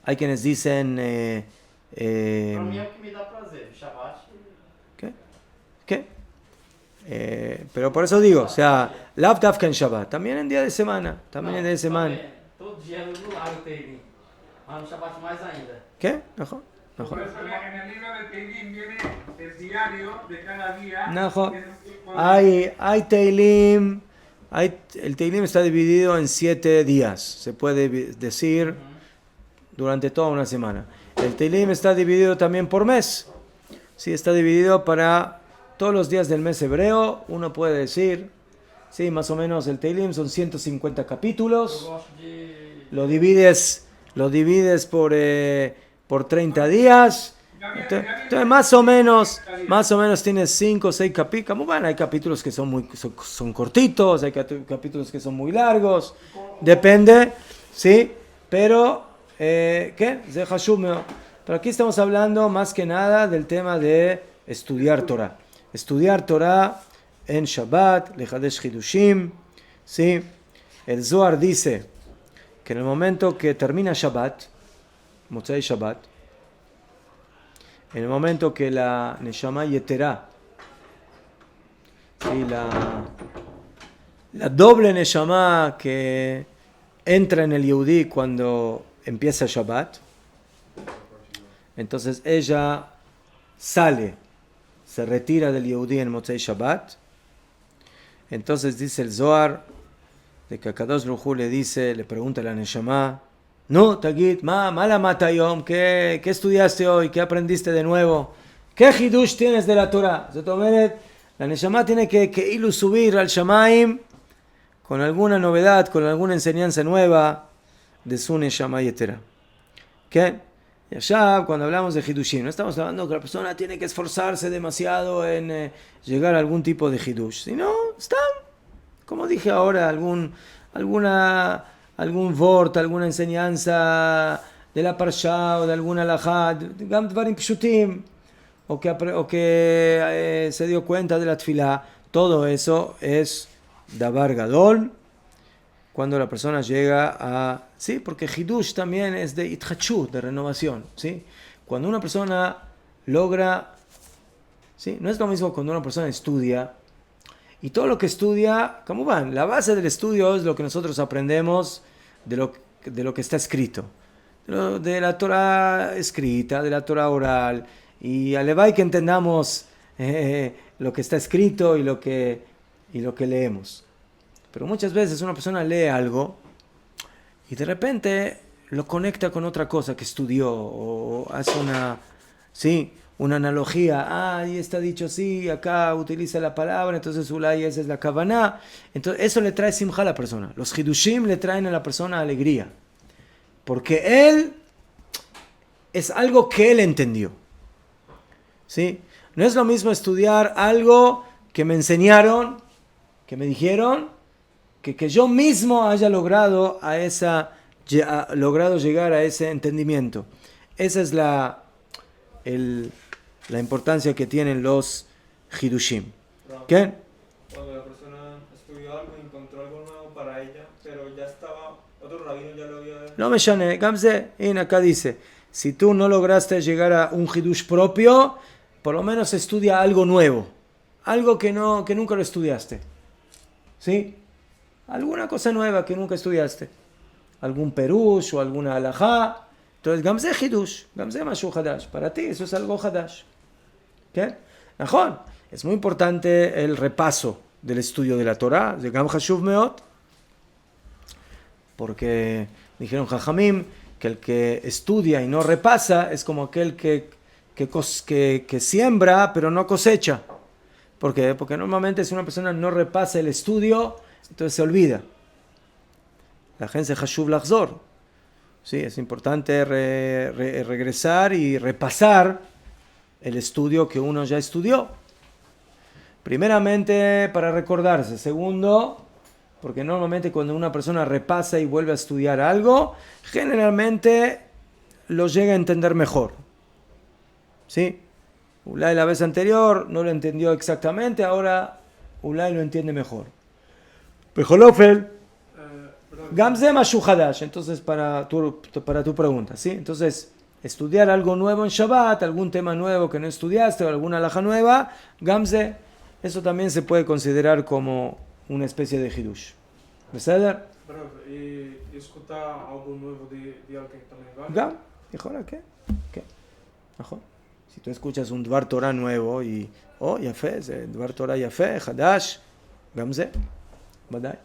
Hay quienes dicen Pra mim é o que me dá prazer, Shabbat. ¿Qué? Pero por eso digo, o sea, Lav Dafka en Shabbat, también en día de semana, también en día de semana. Todo dia eu não largo o Teilim, mas no Shabbat mais ainda. ¿Qué? Najón. Por eso en el libro de Teilim viene el diario de cada día. Najón. Hay Teilim, el Teilim está dividido en 7 días, se puede decir durante toda una semana. El Teilim está dividido también por mes, sí, está dividido para todos los días del mes hebreo, uno puede decir, sí, más o menos el Teilim son 150 capítulos, lo divides por 30 días, entonces más o menos tienes 5 o 6 capítulos. Bueno, hay capítulos que son cortitos, hay capítulos que son muy largos, depende, sí, pero ¿qué? Pero aquí estamos hablando más que nada del tema de estudiar Torah. Estudiar Torah en Shabbat, Lehadesh Hidushim, ¿sí? El Zohar dice que en el momento que termina Shabbat, Motzei Shabbat, en el momento que la Neshama Yeterá, ¿sí? la doble Neshama que entra en el Yehudí cuando empieza Shabbat, entonces ella se retira del Yehudí en Motzei Shabbat. Entonces dice el Zohar, de que Akadosh Baruj Hu le pregunta a la Neshama, no, Tagit, mala matayom, ¿qué estudiaste hoy? ¿Qué aprendiste de nuevo? ¿Qué hidush tienes de la Torah? La Neshama tiene que subir al Shamaim con alguna novedad, con alguna enseñanza nueva de su Neshama Yetera. ¿Qué? Y allá, cuando hablamos de Hidushim, no estamos hablando que la persona tiene que esforzarse demasiado en llegar a algún tipo de Hidush, sino está, como dije ahora, algún vort, alguna enseñanza de la Parsha o de alguna halajá, o que se dio cuenta de la tefilá. Todo eso es davar gadol, cuando la persona llega a... Sí, porque Hidush también es de Itchachut, de renovación. ¿Sí? Cuando una persona logra... ¿Sí? No es lo mismo cuando una persona estudia. Y todo lo que estudia, ¿cómo van? La base del estudio es lo que nosotros aprendemos de lo que está escrito. De la Torah escrita, de la Torah oral. Y alevay que entendamos lo que está escrito y lo que leemos. Pero muchas veces una persona lee algo y de repente lo conecta con otra cosa que estudió o hace una analogía. Ahí está dicho así, acá utiliza la palabra, entonces ulay esa es la kavaná. Entonces eso le trae simja a la persona. Los hidushim le traen a la persona alegría. Porque él es algo que él entendió. ¿Sí? No es lo mismo estudiar algo que me enseñaron, que me dijeron, que yo mismo haya logrado llegar a ese entendimiento. Esa es la importancia que tienen los hidushim. ¿Qué? Cuando la persona estudió algo y encontró algo nuevo para ella, pero ya estaba, otro rabino ya lo había... No me llame, Gamze, acá dice, si tú no lograste llegar a un hidush propio, por lo menos estudia algo nuevo, algo que nunca lo estudiaste. ¿Sí? Alguna cosa nueva que nunca estudiaste. Algún perush o alguna alajá. Entonces, Gamze hidush, Gamze mashu hadash. Para ti eso es algo hadash. ¿Qué? Najón. Es muy importante el repaso del estudio de la Torah, de Gam Hashuv Meot, porque dijeron Jajamim que el que estudia y no repasa es como aquel que siembra pero no cosecha. ¿Por qué? Porque normalmente si una persona no repasa el estudio, entonces se olvida. La gente Hashuv Lachzor. Sí, es importante regresar y repasar el estudio que uno ya estudió. Primeramente, para recordarse. Segundo, porque normalmente cuando una persona repasa y vuelve a estudiar algo, generalmente lo llega a entender mejor. ¿Sí? Ulay la vez anterior no lo entendió exactamente, ahora Ulay lo entiende mejor. Pejolofel, Gamze Mashu Hadash. Entonces, para tu pregunta, ¿sí? Entonces, estudiar algo nuevo en Shabbat, algún tema nuevo que no estudiaste o alguna alhaja nueva, Gamze, eso también se puede considerar como una especie de hidush. ¿Beseder? ¿Y escuchar algo nuevo de alguien también vale? Gam, ¿y ahora qué? Ajá. Si tú escuchas un Dvar Torah nuevo y, Yafé, Dvar Torah Yafé, Hadash, Gamze, Badai.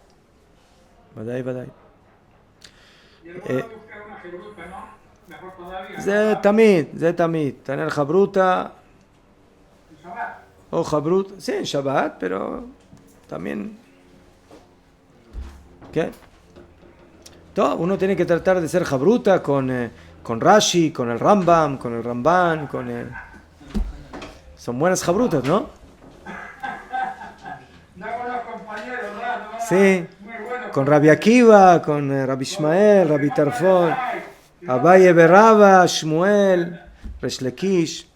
Y luego buscar una jebruta, ¿no? Mejor todavía. זה תמיד, tener jabruta, ¿En Shabbat? o jabrut, sí, en Shabbat, pero también, ¿qué? Todo, uno tiene que tratar de ser jabruta con Rashi, con el Rambam, con el Ramban, son buenas jabrutas, ¿no? No con los compañeros, ¿verdad? No, Sí, muy bueno. con Rabbi Akiva, con Rabbi Ishmael, Rabbi Tarfon, Abaye Beraba, Shmuel, Resh Lakish.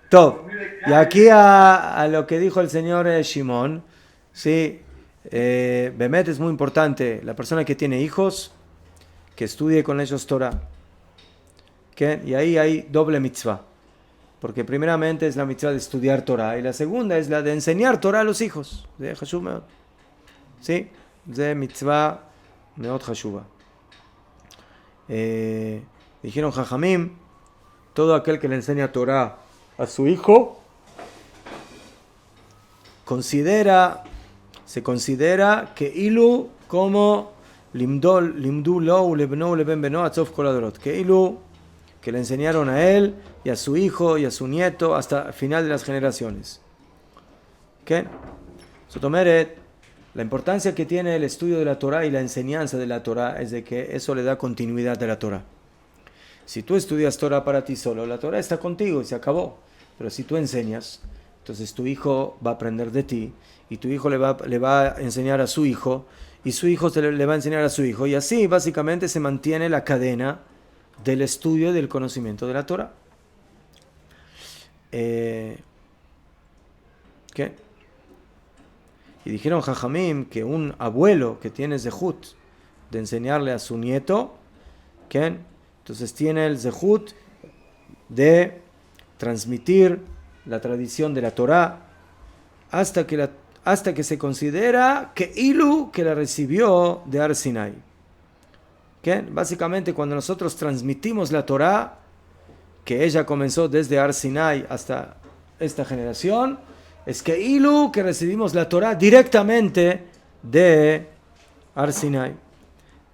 Top. Y aquí a lo que dijo el señor Shimon, sí, Bemet es muy importante, la persona que tiene hijos, que estudie con ellos Torah. ¿Qué? Y ahí hay doble mitzvah. Porque primeramente es la mitzvah de estudiar Torah y la segunda es la de enseñar Torah a los hijos. De Hashuv Meot. ¿Sí? De mitzvah Meot Hashuva. Dijeron Jajamim, todo aquel que le enseña Torah a su hijo se considera que ilu como limdu lo lebno leben beno atzof kol adorot, que ilu que le enseñaron a él y a su hijo y a su nieto hasta el final de las generaciones. ¿Qué? Sotomeret, la importancia que tiene el estudio de la Torah y la enseñanza de la Torah es de que eso le da continuidad a la Torah. Si tú estudias Torah para ti solo, la Torah está contigo y se acabó. Pero si tú enseñas, entonces tu hijo va a aprender de ti y tu hijo le va a enseñar a su hijo y su hijo le va a enseñar a su hijo y así básicamente se mantiene la cadena del estudio y del conocimiento de la Torah. ¿Qué? Y dijeron Jajamim que un abuelo que tiene zehut de enseñarle a su nieto, ¿quién? Entonces tiene el zehut de transmitir la tradición de la Torá hasta que se considera que Ilu que la recibió de Ar Sinai. ¿Quién? Básicamente cuando nosotros transmitimos la Torá, que ella comenzó desde Ar Sinai hasta esta generación, es que Ilu que recibimos la Torá directamente de Ar Sinai.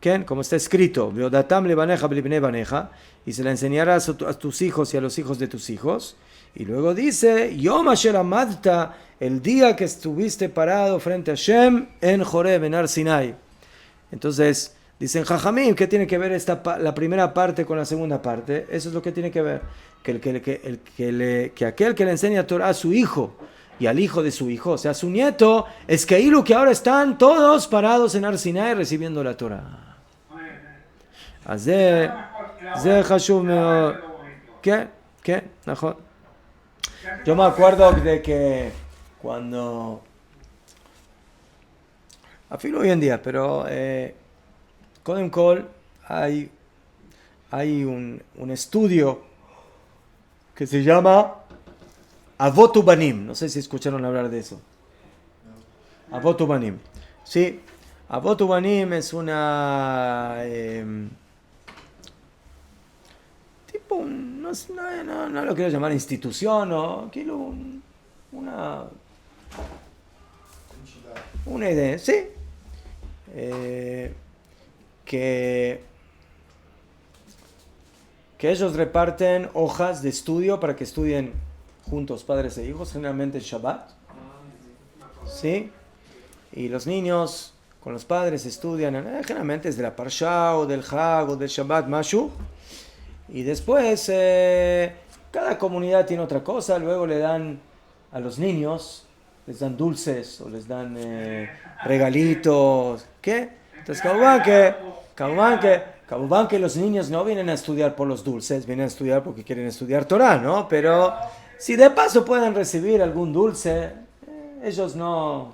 ¿Quién? Como está escrito, Veodatam levaneja blibnei baneja, y se la enseñarás a tus hijos y a los hijos de tus hijos. Y luego dice, Yom asher amadta, el día que estuviste parado frente a Hashem en Joreb, en Ar Sinai. Entonces, dicen Jajamim, ¿qué tiene que ver la primera parte con la segunda parte? Eso es lo que tiene que ver. Que aquel que le enseña Torah a su hijo y al hijo de su hijo, o sea, a su nieto, es que Ilu que ahora están todos parados en Ar Sinai recibiendo la Torah. אז זה חשוב מאוד. כן, כן, נכון. Yo me acuerdo de que cuando, afilo hoy en día, pero Kodem Kol hay un estudio que se llama Avot Ubanim. No sé si escucharon hablar de eso. Avot Ubanim. Sí, Avot Ubanim es una no lo quiero llamar institución, o quiero una idea, sí, que ellos reparten hojas de estudio para que estudien juntos padres e hijos, generalmente el Shabbat, sí, y los niños con los padres estudian, generalmente es de la Parsha o del Hag o del Shabbat, Mashu. Y después, cada comunidad tiene otra cosa. Luego le dan a los niños, les dan dulces o les dan regalitos. ¿Qué? Entonces, Kabuban que los niños no vienen a estudiar por los dulces, vienen a estudiar porque quieren estudiar Torah, ¿no? Pero si de paso pueden recibir algún dulce, ellos no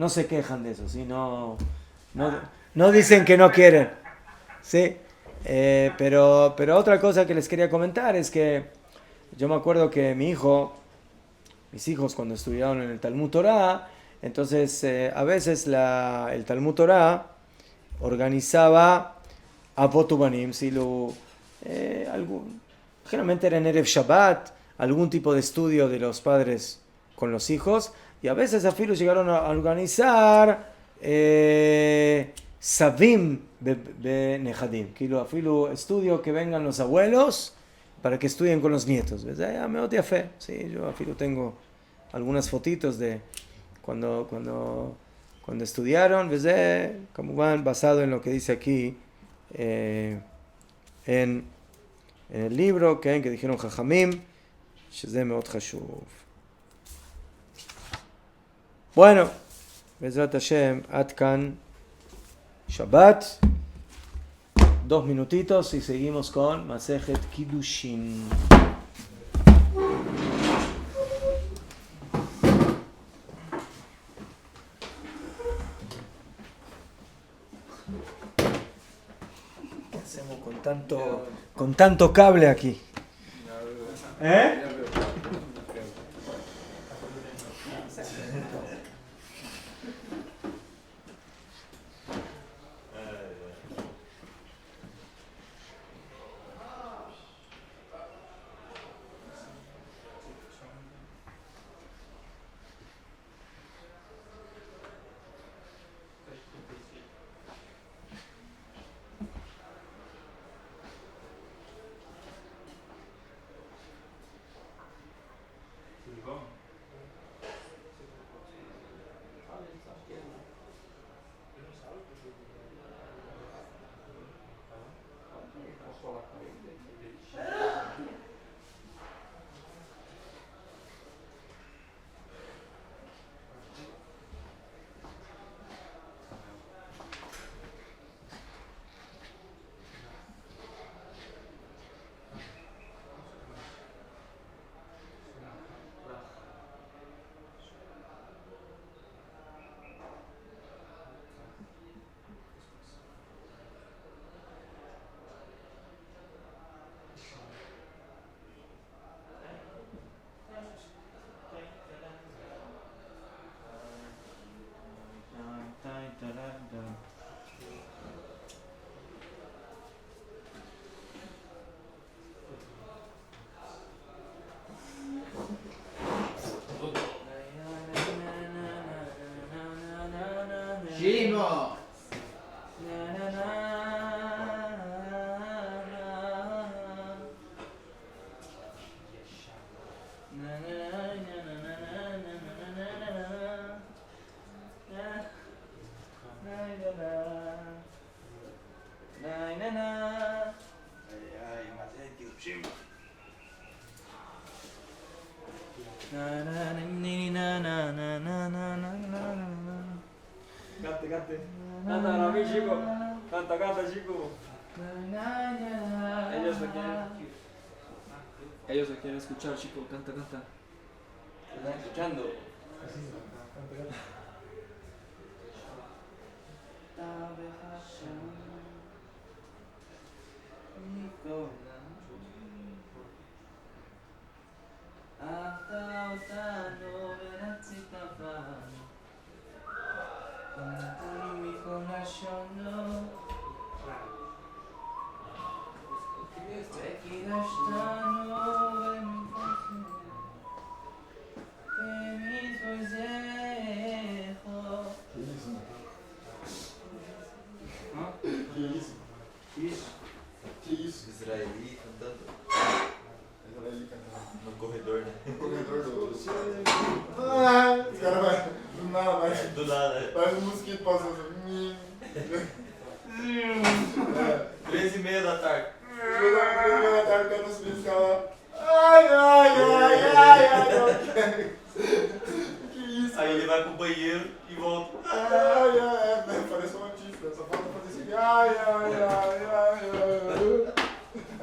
se quejan de eso, ¿sí? No dicen que no quieren, ¿sí? Pero otra cosa que les quería comentar es que yo me acuerdo que mis hijos cuando estudiaron en el Talmud Torah, entonces a veces el Talmud Torah organizaba Avot Ubanim, generalmente era en Erev Shabbat, algún tipo de estudio de los padres con los hijos, y a veces afilo llegaron a organizar Savim Nehadim, afilo estudio que vengan los abuelos para que estudien con los nietos. Me odia fe. Sí, yo afilo tengo algunas fotitos de cuando estudiaron, como van basado en lo que dice aquí en el libro que dijeron Jajamim, שזה מאוד חשוב. Bueno, בעזרת השם, עד כאן Shabbat, 2 minutitos y seguimos con Masejet Kiddushin. ¿Qué hacemos con tanto cable aquí? ¿Eh? Cante, cante. Canta para mí, chico. Canta, canta, chico. Ellos se quieren escuchar, chico. Canta, canta. ¿Se están escuchando? Israeli cantando no corredor, né? No corredor do... Os caras vai... Do nada, vai... Do nada. Parece um mosquito passando assim. 13h30 da tarde. Eu quero subir esse cara lá. Ai, que isso? Aí ele vai pro banheiro e volta. Parece um autista, só falta fazer assim.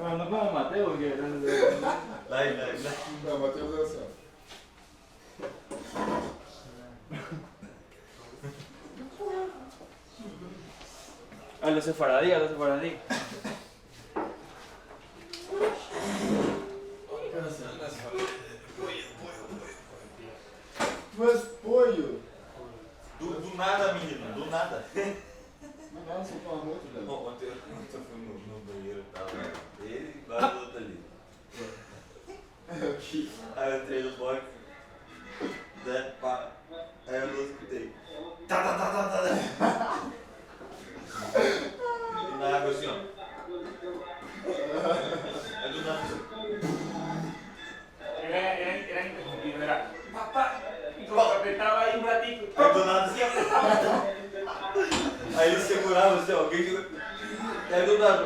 No como Mateo, que Vai. Não, Matheus é assim, ó. los sefaradí. Tu és pollo. Do nada, menino, do nada. Não, só com arroz, velho. Bom, ontem eu fui no banheiro, tava ele e vários outros ali. Aí eu entrei no box, né, pá, aí eu não escutei. E na água assim, ó. Aí do nada assim. Era interrumpido, era papá. Y como que apretaba ahí un ratito. Aí do nada assim, apretaba. aí ele segurava assim, ó, alguém segura. Aí do nada.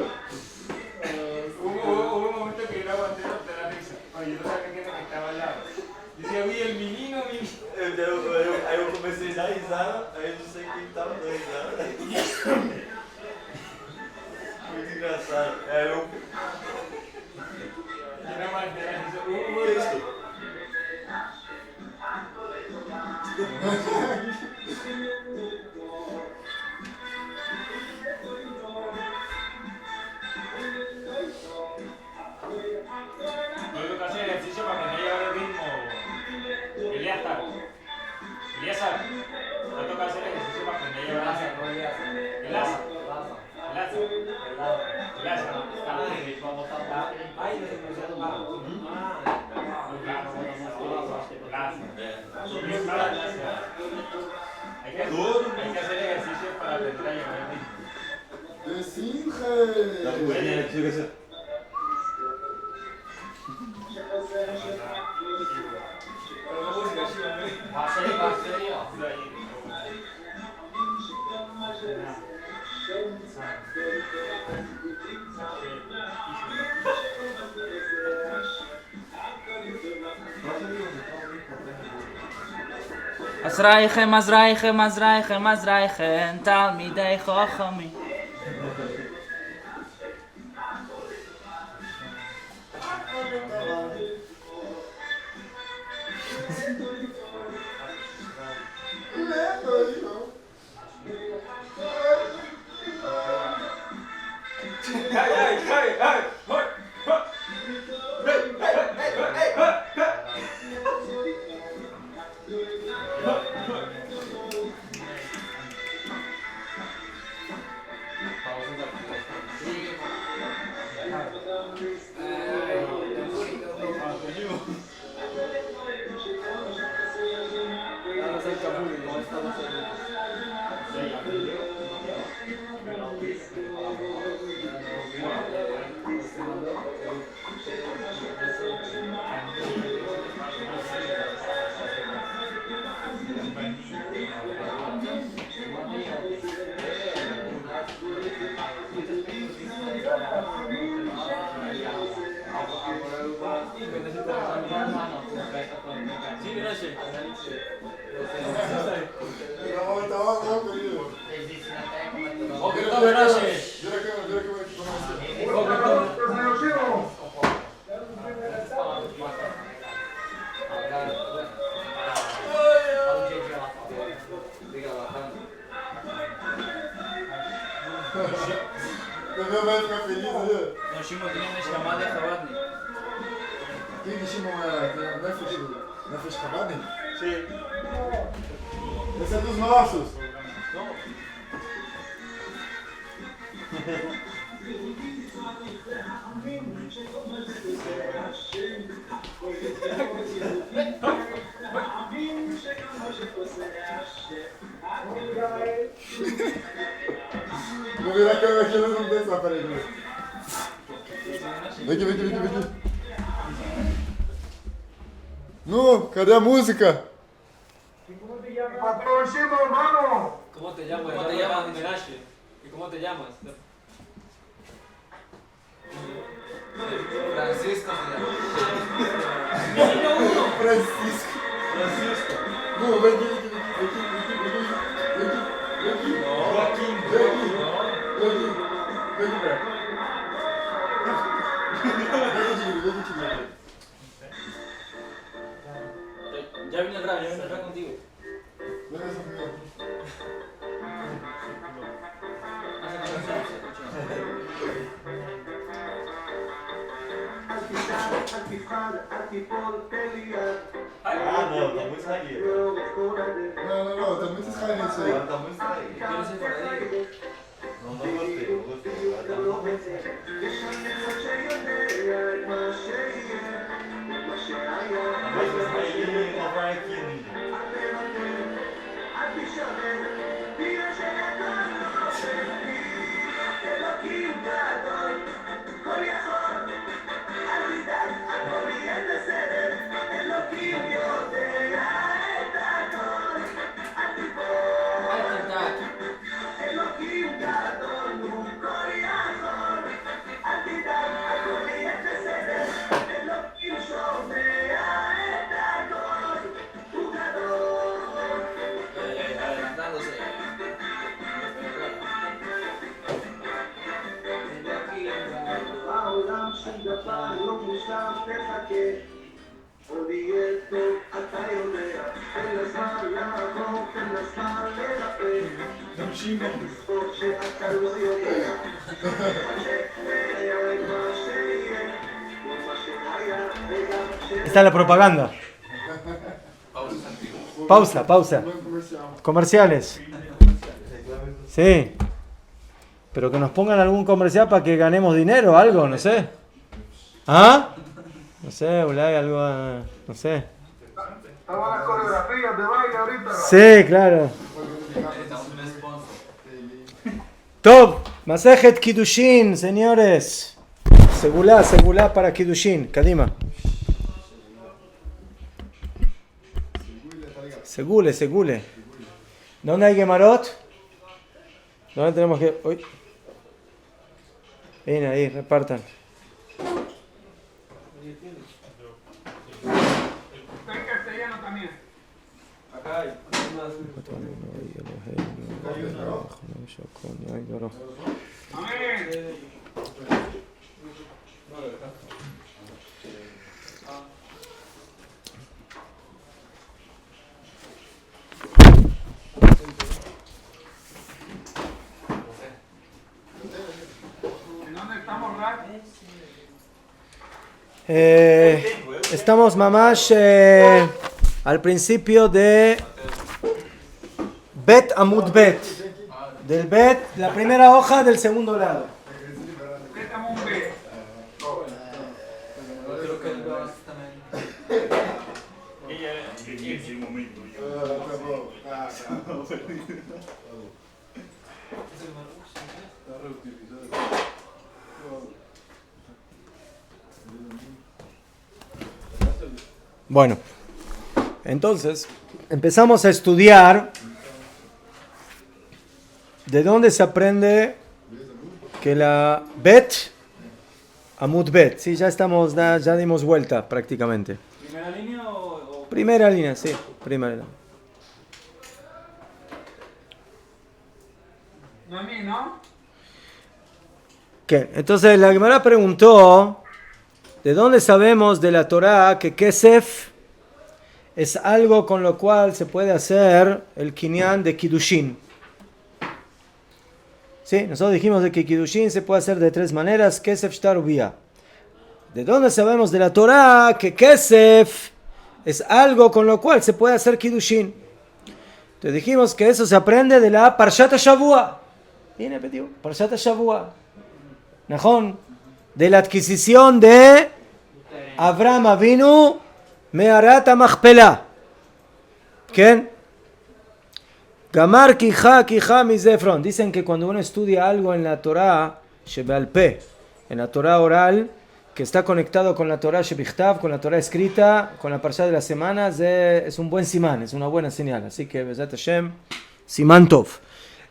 Hubo un momento que yo no aguanté de la risa. Cuando yo no sabía quién era que estaba al lado. Yo decía, uy, el menino. Aí eu comecei a dar risada, aí eu não sei quem tava dando risada. Muito engraçado. Aí eu. Yo no aguanté la risa. Que é isso? Yo tengo que hacer ejercicio para que no lleve el ritmo. Elíasar, me toca hacer ejercicio para que no lleve el asa. Hay que hacer ejercicio para aprender a llevar el ritmo. Desinge! Azraichem, Talmidei Chochamim. Sì, grazie. Bokr Tov, grazie. Bokr Tov. Meu vai ficar feliz ali. No, Shimon tiene una llamada de Jabatni. Quem que Shimon é? Nefesh Chabadnik? Sì. Esse é dos nossos. Vou virar a câmera aqui, nós vamos dançar, peraí. Vem aqui. Nu, cadê a música? Patrón Shimon, vamos. ¿Cómo te llamas? ¿Cómo te llamas, Menashe? ¿Y cómo te llamas? Francisco se llama. Francisco. Nu, vem aqui. Joaquín. Vem aqui, velho. Ya vine atrás contigo. Ah, não, tá muito israelita. Não, tá muito israelense aí. Agora tá muito israelita. ¿Quieres ir por ahí? Não gostei. Agora tá muito. A voz do israelita não vai aqui, né? Adelantándose. העולם שום דבר לא מושלם, תחכה. עוד יהיה טוב, אתה יודע. תן לזמן לעבור, תן לזמן לרפא. תזכור שאתה לא יודע. מה שיהיה, מה שיהיה, ומה שהיה, וגם Está la propaganda. Pausa. Comerciales. Sí. Pero que nos pongan algún comercial para que ganemos dinero, algo, no sé. ¿Ah? No sé, Ulay, algo, no sé. Estaban las coreografías de baile ahorita. Sí, claro. Top, Masejet Kiddushin, señores. Segulá para Kiddushin. Kadima. Segule. ¿Dónde hay Gemarot? ¿Dónde tenemos que...? Uy. Ven ahí, repartan. Está en castellano también. Acá hay. Amén. ¿En dónde estamos, Raj? Estamos mamash al principio de Bet Amud Bet. Del Bet, la primera hoja del segundo lado. Estamos un B. Creo que ele gosta também. Bueno, entonces empezamos a estudiar de dónde se aprende que la Bet Amud Bet. Sí, ya estamos, ya dimos vuelta prácticamente. ¿Primera línea o...? Primera línea, sí. Primera línea. No a mí, ¿no? ¿Qué? Entonces la Gemara preguntó, ¿de dónde sabemos de la Torá que Kesef es algo con lo cual se puede hacer el kinyan de Kiddushin? Sí, nosotros dijimos de que Kiddushin se puede hacer de tres maneras, Kesef, Shtar, Ubia. ¿De dónde sabemos de la Torá que Kesef es algo con lo cual se puede hacer Kiddushin? Entonces dijimos que eso se aprende de la Parshat Shavua. Viene, pedido, Parshat Shavua. Najón, de la adquisición de Abraham Avinu Me'arat HaMachpelah. ¿Quién? Gamar Kija Mizefron. Dicen que cuando uno estudia algo en la Torah Shebeal Peh, en la Torah oral, que está conectado con la Torah Shebichtav, con la Torah escrita, con la Parsha de las semanas, es un buen simán, es una buena señal. Así que, Bezat Hashem, Simán Tov.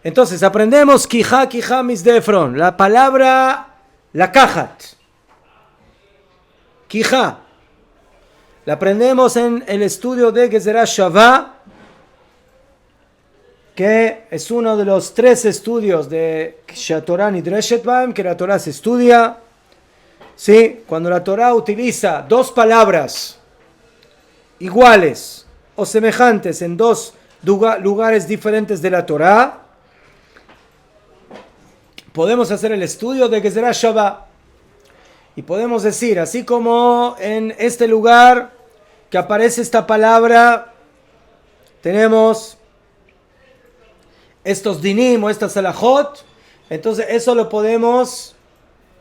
Entonces, aprendemos Kija Mizefron, la palabra la Kajat. Kija. La aprendemos en el estudio de Gezerah Shavá, que es uno de los 3 estudios de Shatorah Nidreshet Baem, que la Torah se estudia. ¿Sí? Cuando la Torah utiliza 2 palabras iguales o semejantes en 2 lugares diferentes de la Torah, podemos hacer el estudio de Gezerah Shavá. Y podemos decir, así como en este lugar que aparece esta palabra, tenemos estos dinim o estas salahot, entonces eso lo podemos,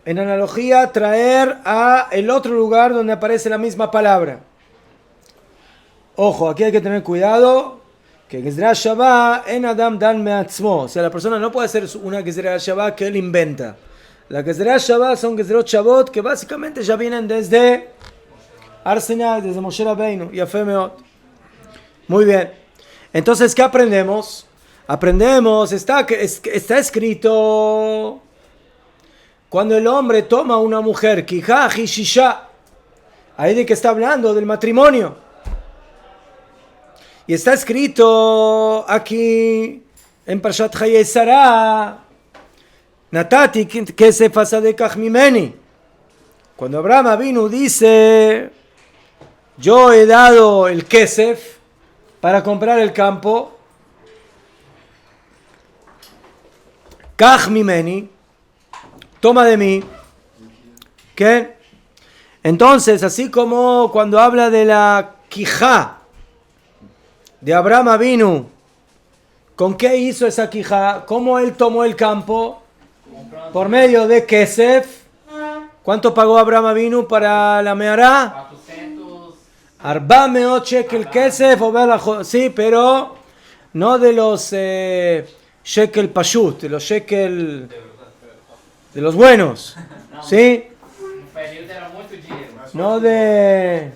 en analogía, traer a el otro lugar donde aparece la misma palabra. Ojo, aquí hay que tener cuidado, que Gezerah Shavá en Adam Dan Meatzmo, o sea, la persona no puede hacer una Gezerah Shavá que él inventa. La Gezerah Shavá son Gezerot Shavot que básicamente ya vienen desde Arsenal, desde Moshe Rabbeinu, Yafé Meot. Muy bien. Entonces, ¿qué aprendemos? Aprendemos, está escrito, cuando el hombre toma a una mujer, Kijah y Shisha, ahí de que está hablando del matrimonio. Y está escrito aquí en Parshat Chayei Sarah, Natati kesef asadekach mimeni. Cuando Abraham vino dice, yo he dado el kesef para comprar el campo, kach mimeni, toma de mí. ¿Qué? Entonces, así como cuando habla de la quijá de Abraham vino, ¿con qué hizo esa quijá? ¿Cómo él tomó el campo? Por medio de Kesef. ¿Cuánto pagó Abraham Avinu para la Mehará? 400 shekel Kesef. Sí, pero no de los shekel pashut, de los shekel de los buenos. ¿Sí? No de...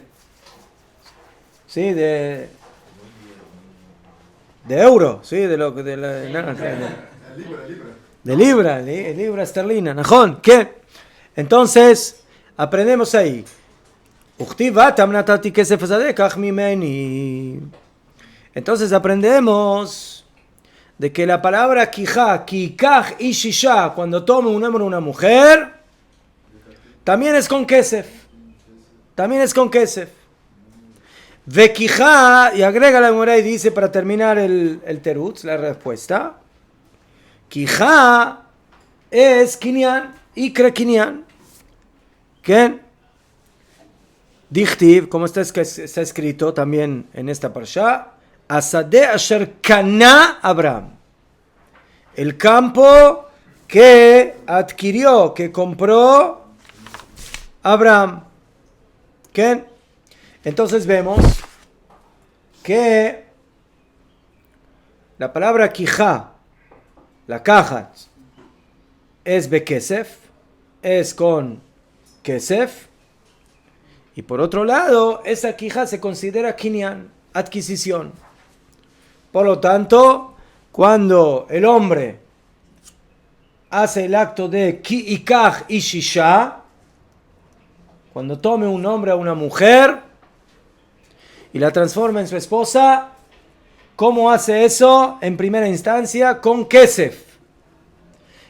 Sí, de euro. Sí, de lo que... De libra esterlina, ¿najón? ¿Qué? Entonces, aprendemos ahí. Entonces aprendemos de que la palabra kijá, kikaj y shisha, cuando toma un hombre o una mujer, también es con kesef. También es con kesef. Ve kijá, y agrega la Gemara y dice, para terminar el terutz, la respuesta, Kijá es kinyan, ikra kinyan. ¿Qué? Dichtiv, como está escrito también en esta parsha, Asadeh asher kana Abraham. El campo que adquirió, que compró Abraham. ¿Qué? Entonces vemos que la palabra kijá, la caja, es bekesef, es con kesef, y por otro lado, esa quija se considera kinyan, adquisición. Por lo tanto, cuando el hombre hace el acto de kiikaj y shisha, Cuando tome un hombre a una mujer y la transforma en su esposa, ¿cómo hace eso? En primera instancia, con kesef.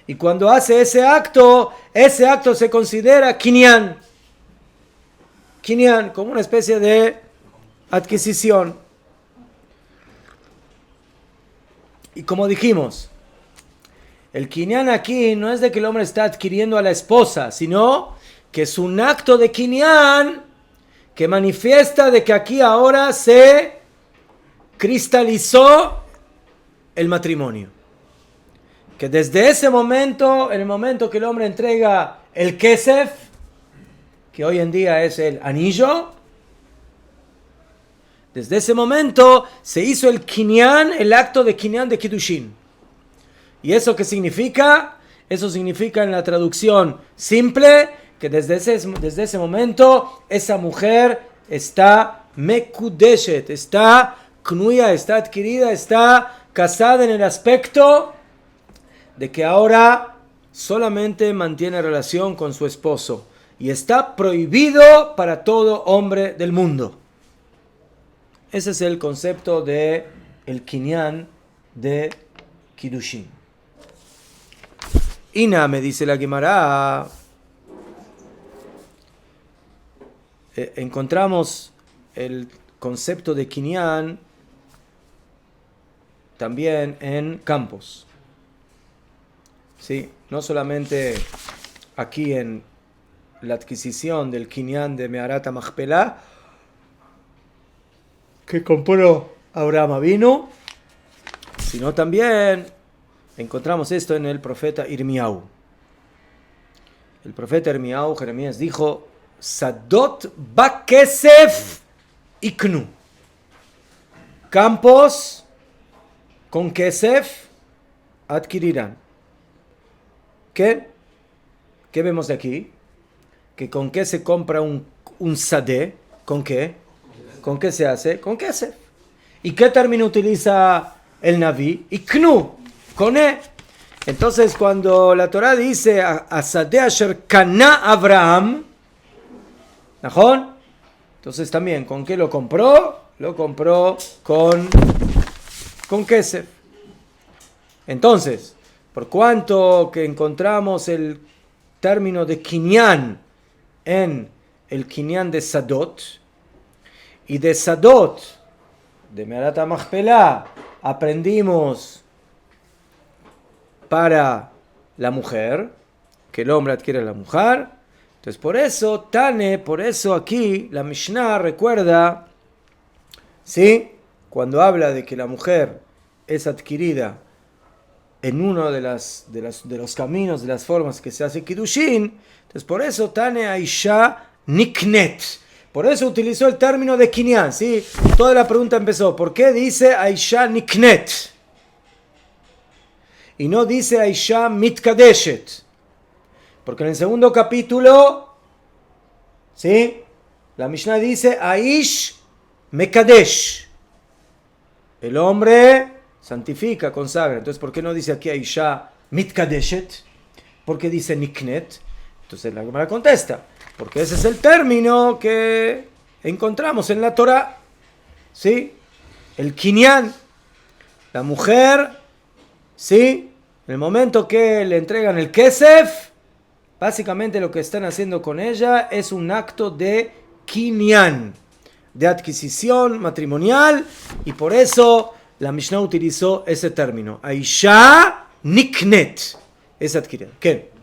Y cuando hace ese acto se considera kinyan. Kinyan, como una especie de adquisición. Y como dijimos, el kinyan aquí no es de que el hombre está adquiriendo a la esposa, sino que es un acto de kinyan que manifiesta de que aquí ahora se cristalizó el matrimonio. Que desde ese momento, en el momento que el hombre entrega el kesef, que hoy en día es el anillo, desde ese momento se hizo el kinyan, el acto de kinyan de Kiddushin. ¿Y eso qué significa? Eso significa en la traducción simple que desde ese momento esa mujer está mekudeshet, está knuya, está adquirida, está casada en el aspecto de que ahora solamente mantiene relación con su esposo y está prohibido para todo hombre del mundo. Ese es el concepto de el kinyan de Kiddushin. Ina, me dice la Gemara, encontramos el concepto de kinyan también en campos. ¿Sí? No solamente aquí en la adquisición del kinyan de Meharat HaMachpelah que compró Abraham Avinu, sino también encontramos esto en el profeta Irmiyahu. El profeta Irmiyahu, Jeremías, dijo: Sadot bakesef iknu. Campos con kesef adquirirán. ¿Qué vemos de aquí? Que con qué se compra un sadeh, ¿con qué? ¿Con qué se hace? Con kesef. ¿Y qué término utiliza el Naví? Iknu, con e. Entonces cuando la Torah dice a sadeh asher kana Abraham, ¿najón? Entonces también, ¿con qué lo compró? Lo compró con kesef. Entonces, por cuanto que encontramos el término de kinyan en el kinyan de Sadot, y de Sadot, de Meharat HaMachpelah, aprendimos para la mujer, que el hombre adquiere a la mujer. Entonces por eso, Tane, por eso aquí la Mishnah recuerda, ¿sí? Cuando habla de que la mujer es adquirida en uno de los caminos, de las formas que se hace Kiddushin, entonces por eso Tane Aisha Niknet. Por eso utilizó el término de kinyan, ¿sí? Toda la pregunta empezó, ¿por qué dice Aisha Niknet? Y no dice Aisha Mitkadeshet. Porque en el segundo capítulo, ¿sí? La Mishnah dice Aish Mekadesh. El hombre santifica, consagra. Entonces, ¿por qué no dice aquí Aisha Mitkadeshet? ¿Por qué dice Niknet? Entonces la Gemara contesta, porque ese es el término que encontramos en la Torah, ¿sí? El kinyan, la mujer, ¿sí? En el momento que le entregan el kesef, básicamente lo que están haciendo con ella es un acto de kinyan, de adquisición matrimonial, y por eso la Mishnah utilizó ese término, Aisha Niknet, es adquirida. ¿Qué?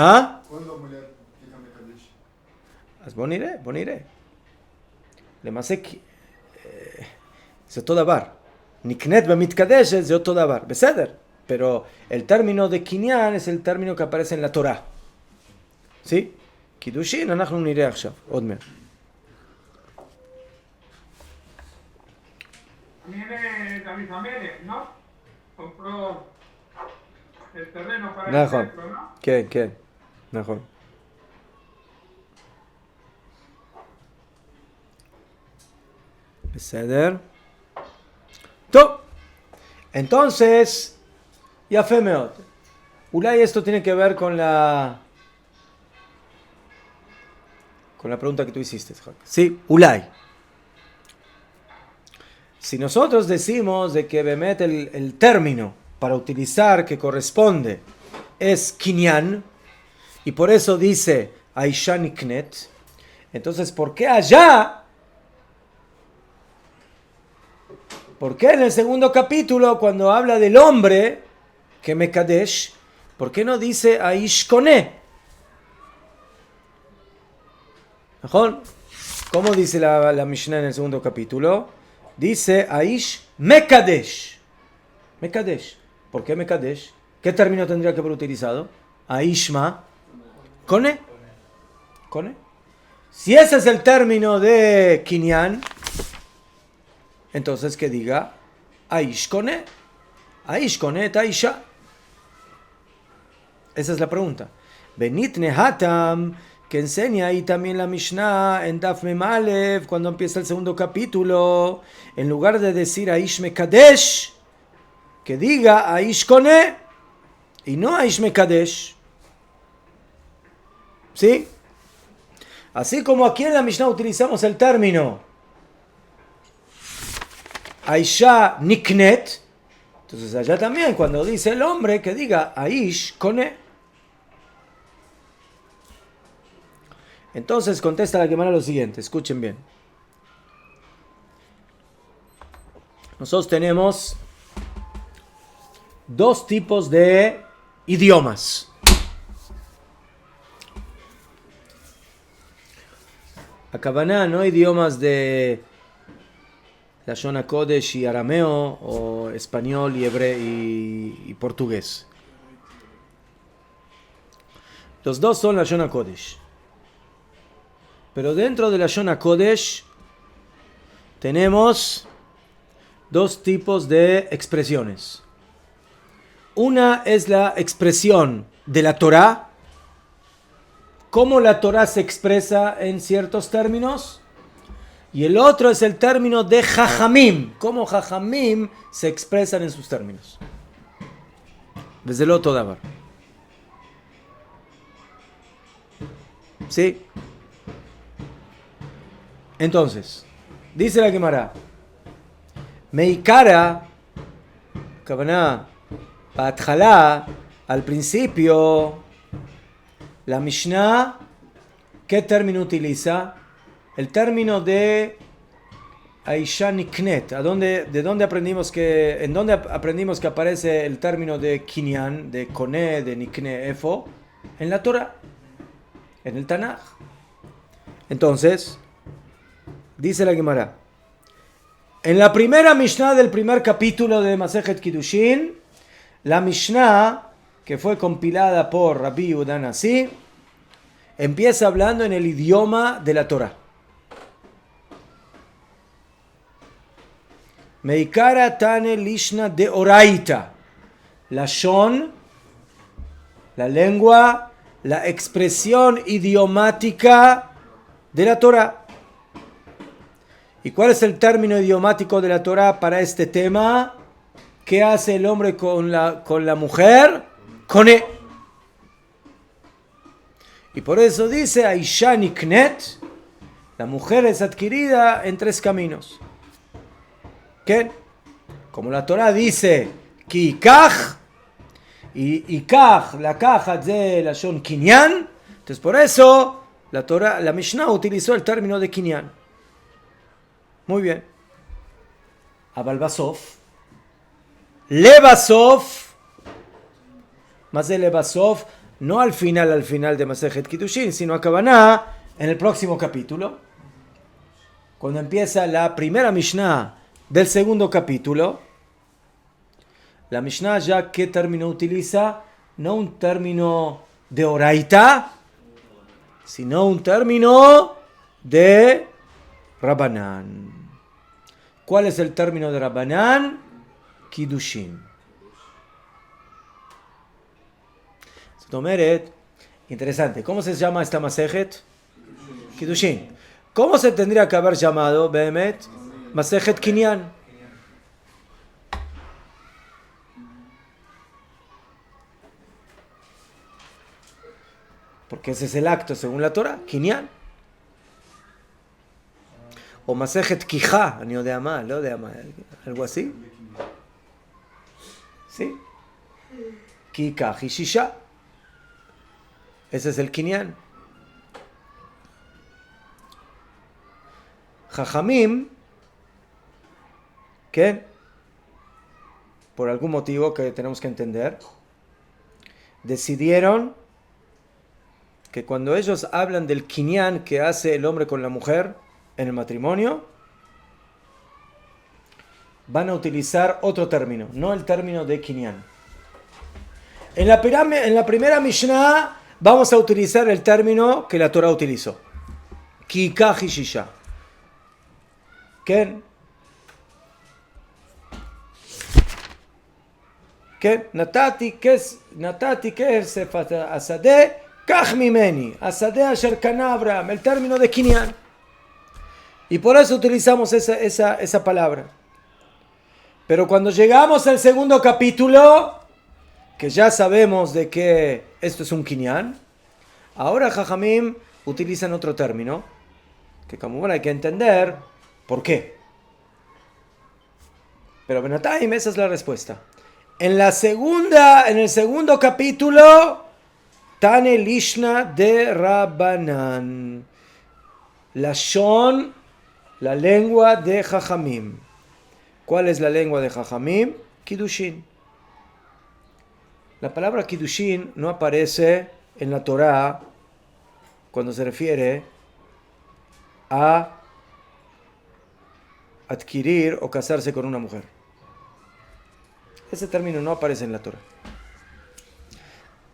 ¿Ah? Quando a mulher fica Mekadesh? אז בוא נראה. למעשה זה אותו דבר. נקנית במתקדשת זה אותו דבר. בסדר. Pero el término de kinyan es el término que aparece en la Torah. ¿Sí? קידושין אנחנו נראה עכשיו, עוד מעט. Viene David Amelech, ¿no? Compró el terreno para el נכון. templo, ¿no? כן, כן. נכון. בסדר. טוב. Entonces, יפה מאוד. אולי esto tiene que ver con la con la pregunta que tú hiciste. Sí, Ulay. Si nosotros decimos de que Bemet el término para utilizar que corresponde es Kinyan, y por eso dice Aisha Niknet, entonces ¿por qué allá? ¿Por qué en el segundo capítulo, cuando habla del hombre que Mekadesh, por qué no dice Aish Kone? ¿Cómo dice la Mishnah en el segundo capítulo? Dice Aish Mekadesh. Mekadesh. ¿Por qué Mekadesh? ¿Qué término tendría que haber utilizado? Aishma. Kone. Kone. Si ese es el término de Kinyan, entonces que diga Aish Kone. Aish Kone Taisha. Esa es la pregunta. Benit Nehatam, que enseña ahí también la Mishnah en Daf Mem Alev, cuando empieza el segundo capítulo, en lugar de decir Aish Mekadesh, que diga Aish Kone y no Aish Mekadesh. ¿Sí? Así como aquí en la Mishnah utilizamos el término Aisha Niknet, entonces allá también cuando dice el hombre que diga Aish Kone. Entonces contesta la Gemara lo siguiente, escuchen bien. Nosotros tenemos dos tipos de idiomas. Akabaná, no idiomas de Lashon HaKodesh y arameo, o español y hebreo y portugués. Los dos son Lashon HaKodesh. Pero dentro de Lashon HaKodesh tenemos dos tipos de expresiones. Una es la expresión de la Torá, cómo la Torá se expresa en ciertos términos, y el otro es el término de Jajamim, cómo Jajamim se expresan en sus términos. Desde el otro Dabar. ¿Sí? Entonces, dice la Gemara, Meikara, Kabaná, Patjalá, al principio, la Mishnah, ¿qué término utiliza? El término de Aisha Niknet. ¿En dónde aprendimos que aparece el término de Kinyan, de Kone, de Nikne, Efo? En la Torah, en el Tanaj. Entonces, dice la Gemara, en la primera Mishnah del primer capítulo de Masejet Kiddushin, la Mishnah, que fue compilada por Rabbi Yehuda Nasi, empieza hablando en el idioma de la Torah. Meikara Tane Lishna de Oraita. La Shon, la lengua, la expresión idiomática de la Torah. ¿Y cuál es el término idiomático de la Torah para este tema? ¿Qué hace el hombre con la mujer? Kone. Y por eso dice Aisha Niknet, la mujer es adquirida en tres caminos. ¿Qué? Como la Torah dice Ki Ikach, y Ikach, la caja de la Shon Kinyan, entonces por eso la Mishnah utilizó el término de Kinyan. Muy bien. Abal Basov, Lebasov, más de Lebasov, no al final de Masejet Kiddushin, sino a Kabaná en el próximo capítulo, cuando empieza la primera Mishnah del segundo capítulo. La Mishnah ya ¿qué término utiliza? No un término de Oraita, sino un término de Rabbanán. ¿Cuál es el término de Rabbanán? Kiddushin. Tomeret, interesante. ¿Cómo se llama esta Masejet? Kiddushin. ¿Cómo se tendría que haber llamado, Behemet? Masejet Kinyan. Porque ese es el acto según la Torah, Kinyan. o Masejet Kijá, no de Amá, algo así. ¿Sí? Kika Hishisha. Ese es el Kinyan. Jajamim, que por algún motivo que tenemos que entender, decidieron que cuando ellos hablan del Kinyan que hace el hombre con la mujer en el matrimonio, van a utilizar otro término, no el término de Kinyan. En la primera Mishnah vamos a utilizar el término que la Torah utilizó. Kika Hishisha. ¿Qué? ¿Qué? Natati kesef asadeh kach mimeni. Asadeh asher kana Abraham. El término de Kinyan. Y por eso utilizamos esa palabra. Pero cuando llegamos al segundo capítulo, que ya sabemos de que esto es un Kinyan, ahora Jajamim utilizan otro término, que como bueno hay que entender por qué. Pero Benatayim, esa es la respuesta. En el segundo capítulo, Tane Lishna de Rabbanan. Lashon, la lengua de Jajamim. ¿Cuál es la lengua de Jajamim? Kiddushin. La palabra Kiddushin no aparece en la Torá cuando se refiere a adquirir o casarse con una mujer. Ese término no aparece en la Torá.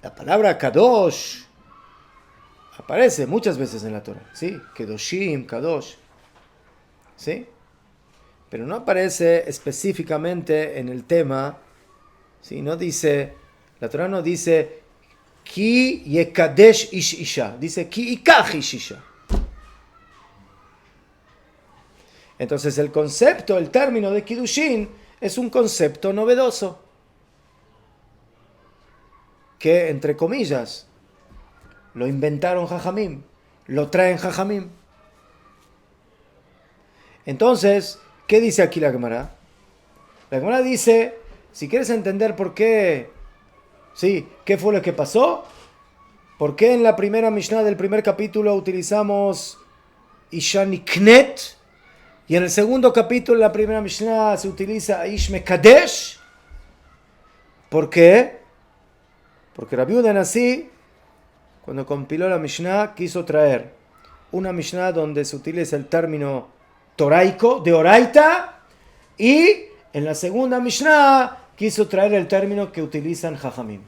La palabra Kadosh aparece muchas veces en la Torá, ¿sí? Kedoshim, Kadosh, ¿sí? Pero no aparece específicamente en el tema, ¿sí? No dice, la Torá no dice Ki yekadesh ish isha, dice Ki ikach ish isha. Entonces el concepto, el término de Kiddushin es un concepto novedoso que, entre comillas, lo inventaron Jajamim, lo traen Jajamim. Entonces, ¿qué dice aquí la Gemara? La Gemara dice, si quieres entender por qué, sí, qué fue lo que pasó, por qué en la primera Mishnah del primer capítulo utilizamos Isha Niknet, y en el segundo capítulo, en la primera Mishnah, se utiliza Ish Mekadesh. ¿Por qué? Porque Rabbi Yehuda Nasi, cuando compiló la Mishnah, quiso traer una Mishnah donde se utiliza el término toraico, de oraita, y en la segunda Mishnah quiso traer el término que utilizan Jajamim,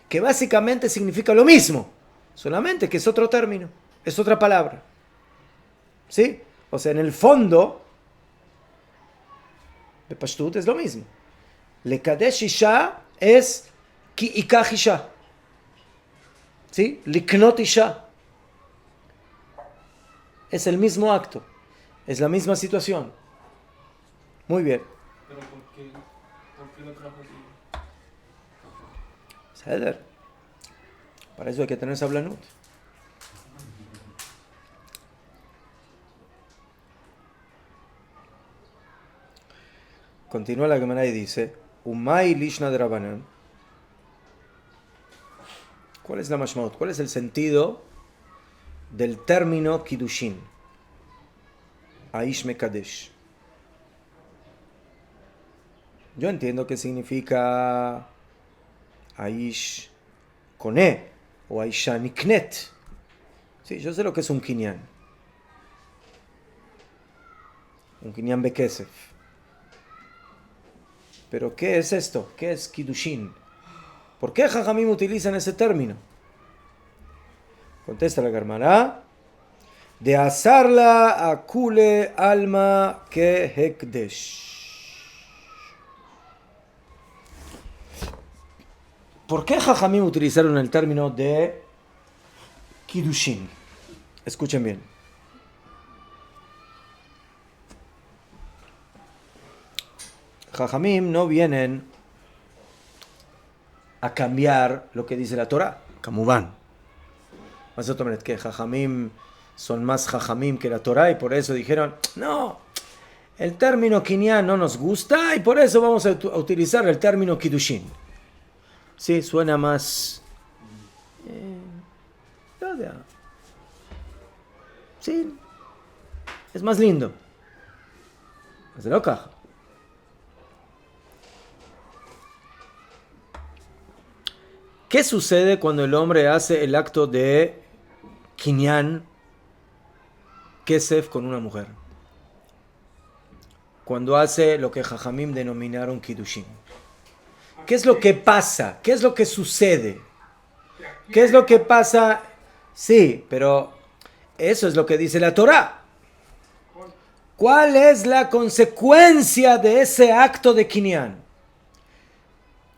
que básicamente significa lo mismo, solamente que es otro término, es otra palabra. ¿Sí? O sea, en el fondo, de Pashtut es lo mismo. Lekadesh Isha es Ki ikach Isha. ¿Sí? Liknot Isha. Es el mismo acto. Es la misma situación. Muy bien. Pero ¿por qué lo trajo aquí? Seder. Para eso hay que tener sablanut. Continúa la Gemara y dice, Umay Lishna de Rabbanan. ¿Cuál es la mashmaut? ¿Cuál es el sentido del término Kiddushin? Aish Mekadesh. Yo entiendo que significa Aish Kone o Aisha Niknet. Sí, yo sé lo que es un Kinyan. Un Kinyan Bekesef. Pero ¿qué es esto? ¿Qué es Kiddushin? ¿Por qué Jajamim utilizan ese término? Contesta la Gemara. De asarla a kule alma que hekdesh. ¿Por qué Jajamim utilizaron el término de Kiddushin? Escuchen bien. Jajamim no vienen a cambiar lo que dice la Torah, Kamubán. ¿Qué? Jajamim son más jajamim que la Torah y por eso dijeron, no, el término kinyan no nos gusta y por eso vamos a utilizar el término kiddushin. Sí, suena más... sí, es más lindo. Se lo caja. ¿Qué sucede cuando el hombre hace el acto de kinyan, kesef, con una mujer? Cuando hace lo que Jajamim denominaron kiddushin. ¿Qué es lo que pasa? ¿Qué es lo que sucede? ¿Qué es lo que pasa? Sí, pero eso es lo que dice la Torá. ¿Cuál es la consecuencia de ese acto de kinyan?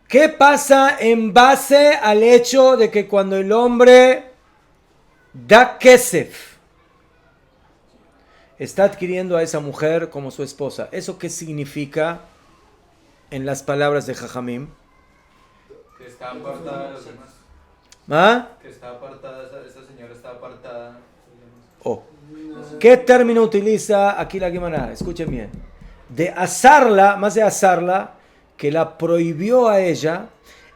¿Qué pasa en base al hecho de que cuando el hombre da kesef, está adquiriendo a esa mujer como su esposa? ¿Eso qué significa en las palabras de Jajamim? Que está apartada de los demás. ¿Ah? Que está apartada, esa señora está apartada. Oh. ¿Qué término utiliza aquí la Gemara? Escuchen bien. De asarla, más de asarla, que la prohibió a ella,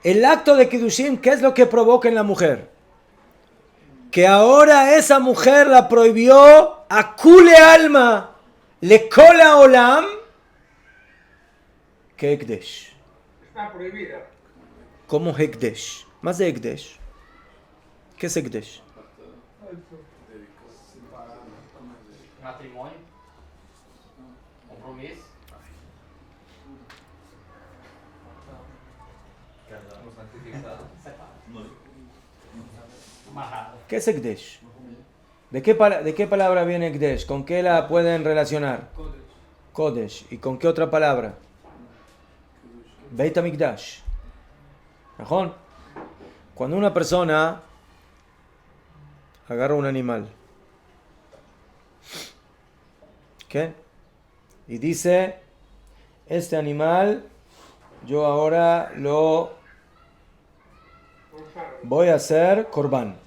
el acto de Kiddushin, ¿qué es lo que provoca en la mujer? Que ahora esa mujer la prohibió a kule alma, le kola olam, que Ekdesh. Está prohibida. ¿Cómo Ekdesh? Más de Ekdesh. ¿Qué es Ekdesh? Matrimonio. Compromiso. ¿Qué es Ekdesh? ¿De qué palabra viene Ekdesh? ¿Con qué la pueden relacionar? Kodesh. ¿Y con qué otra palabra? Beit HaMikdash. ¿Ajón? Cuando una persona agarra un animal, ¿qué? Y dice, este animal yo ahora lo voy a hacer korban.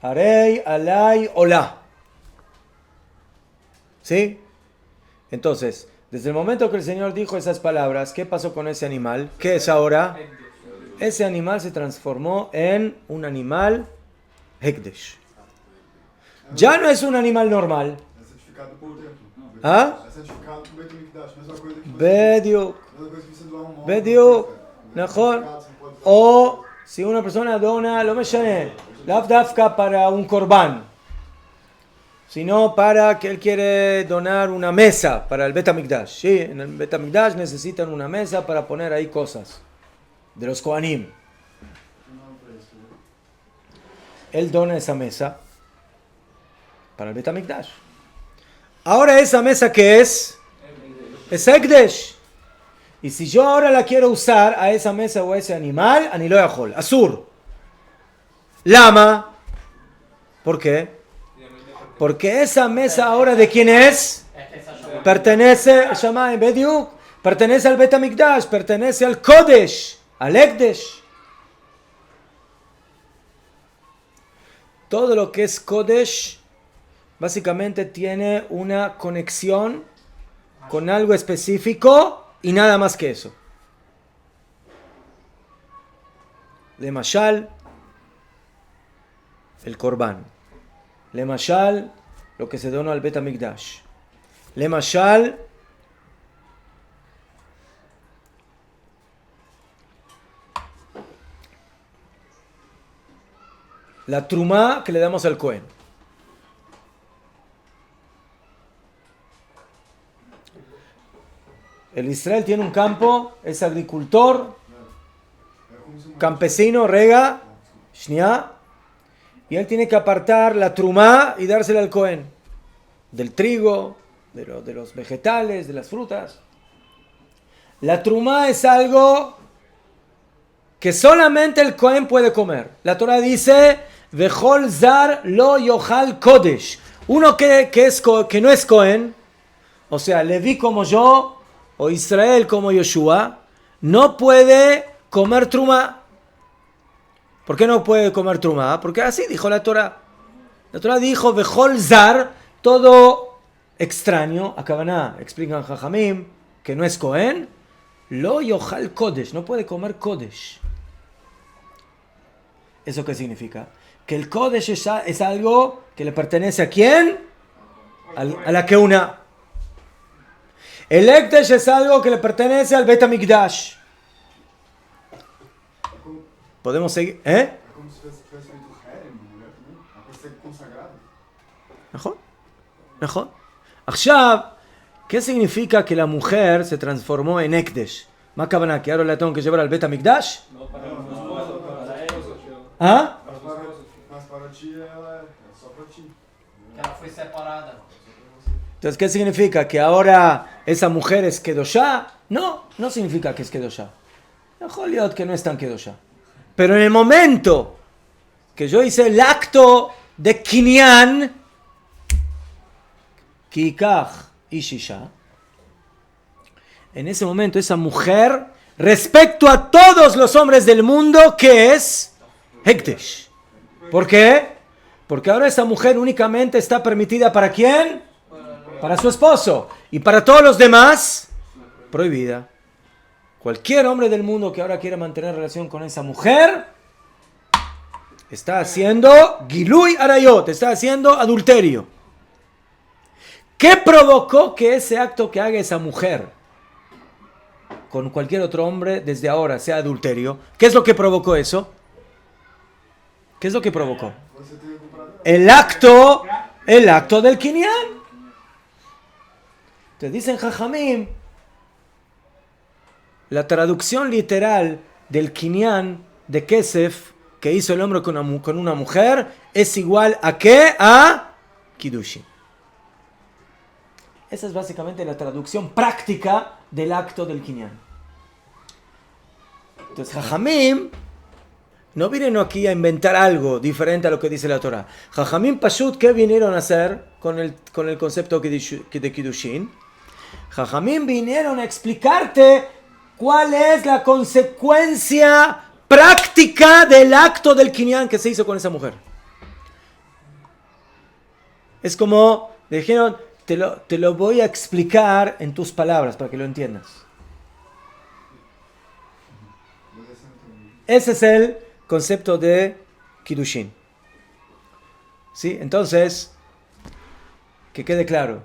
Arei, alay, olá. ¿Sí? Entonces, desde el momento que el Señor dijo esas palabras, ¿qué pasó con ese animal? ¿Qué es ahora? Ese animal se transformó en un animal Hekdesh. Ya no es un animal normal. É santificado por templo. ¿Ah? É santificado por Beit HaMikdash. Mesma coisa que Bediuk. mesma coisa que você doar um móvel. Bediuk. Não é Mejor. santificado, você não pode usar. O si una persona dona, lo meshane, lav dafka para un korban, sino para que él quiere donar una mesa para el Bet HaMikdash. Sí, en el Bet HaMikdash necesitan una mesa para poner ahí cosas de los Kohanim. Él dona esa mesa para el Bet HaMikdash. Ahora esa mesa, ¿qué es? Es Ekdesh. Y si yo ahora la quiero usar a esa mesa o a ese animal, ani lo yachol, asur. Lama. ¿Por qué? Porque esa mesa ahora, ¿de quién es? Pertenece, Shammai Bediuk, pertenece al Bet HaMikdash, pertenece al Kodesh, al Ekdesh. Todo lo que es Kodesh básicamente tiene una conexión con algo específico y nada más que eso. Le mashal, el korban. Le mashal, lo que se dona al Bet HaMikdash. Le mashal, la trumá que le damos al Cohen. El Israel tiene un campo, es agricultor, campesino, rega, shnia, y él tiene que apartar la trumá y dársela al Cohen. Del trigo, de los vegetales, de las frutas. La trumá es algo que solamente el Cohen puede comer. La Torah dice, Vechol zar lo yochal kodesh. Uno que no es Cohen, o sea, Leví como yo, o Israel como Yoshua, no puede comer trumá. ¿Por qué no puede comer trumá? Porque así dijo la Torah. La Torah dijo, Bechol Zar, todo extraño, Akabaná, explican Jajamim, que no es Cohen, Lo Yochal Kodesh, no puede comer Kodesh. ¿Eso qué significa? Que el Kodesh es algo que le pertenece ¿a quién? A la Keuna. El Ekdesh es algo que le pertenece al Bet HaMikdash. Podemos seguir, É como se tivesse feito Herem, uma mulher também. Uma coisa consagrada. נכון, נכון. עכשיו, ¿qué significa que la mujer se transformó en Ekdesh? ¿Más cabana que ahora la tengo que llevar al Bet HaMikdash? No, para el esposo, para ellos. ¿Ah? Mas para ti, ela é só para ti. Que ela foi separada. Entonces, ¿qué significa? ¿Que ahora esa mujer es Kedoshá? No, no significa que es Kedoshá. Joliot que no es tan Kedoshá. Pero en el momento que yo hice el acto de Kinyan, Kikach y Shisha, en ese momento esa mujer, respecto a todos los hombres del mundo, que es Hekdesh. ¿Por qué? Porque ahora esa mujer únicamente está permitida ¿para quién? Para su esposo. Y para todos los demás, prohibida. Cualquier hombre del mundo que ahora quiera mantener relación con esa mujer, está haciendo Gilui Arayot, está haciendo adulterio. ¿Qué provocó que ese acto que haga esa mujer con cualquier otro hombre desde ahora sea adulterio? ¿Qué es lo que provocó eso? ¿Qué es lo que provocó? El acto del Kinyan. Te dicen Jajamim, la traducción literal del Kinyan de Kesef que hizo el hombre con una mujer es igual a ¿qué? A Kiddushin. Esa es básicamente la traducción práctica del acto del Kinyan. Entonces, Jajamim no vinieron aquí a inventar algo diferente a lo que dice la Torah. Jajamim Pashut, ¿qué vinieron a hacer con el concepto de Kiddushin? Jajamim vinieron a explicarte cuál es la consecuencia práctica del acto del Kinyan que se hizo con esa mujer. Es como, dijeron, te lo voy a explicar en tus palabras para que lo entiendas. Ese es el concepto de Kiddushin. ¿Sí? Entonces, que quede claro,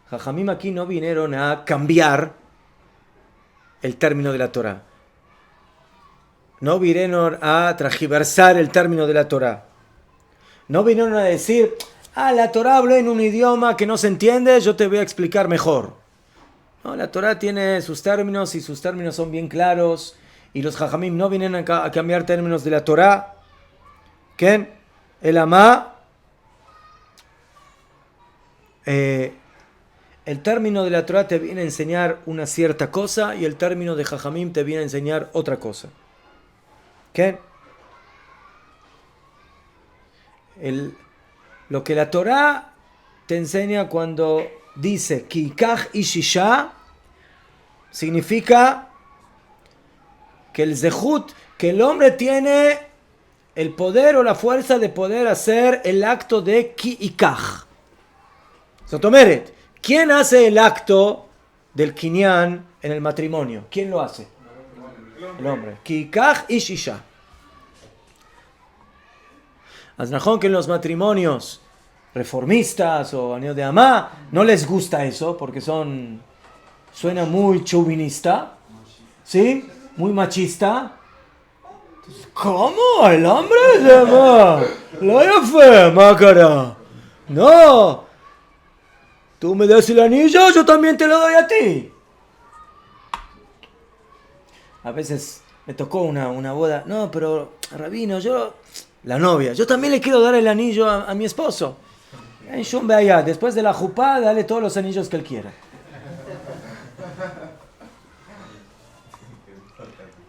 Jajamim aquí no vinieron a cambiar el término de la Torah. No vinieron a transgiversar el término de la Torah. No vinieron a decir, la Torah habló en un idioma que no se entiende, yo te voy a explicar mejor. No, la Torah tiene sus términos y sus términos son bien claros. Y los Jajamim no vienen a cambiar términos de la Torah. ¿Qué? El Amá. El término de la Torah te viene a enseñar una cierta cosa y el término de Jajamim te viene a enseñar otra cosa. ¿Qué? Lo que la Torah te enseña cuando dice Kikach y Shisha significa que el zehut, que el hombre tiene el poder o la fuerza de poder hacer el acto de ki y kaj. Sotomeret, ¿quién hace el acto del kinyan en el matrimonio? ¿Quién lo hace? El hombre. Ki kaj y shisha. Aznajón que en los matrimonios reformistas o años de amá no les gusta eso porque suena muy chauvinista, ¿sí? Muy machista. ¿Cómo? ¿El hombre se llama? La fe, mácara. No. Tú me das el anillo, yo también te lo doy a ti. A veces me tocó una boda. No, pero, rabino, la novia, yo también le quiero dar el anillo a mi esposo. En Shum Be'ayah, después de la jupá, dale todos los anillos que él quiera.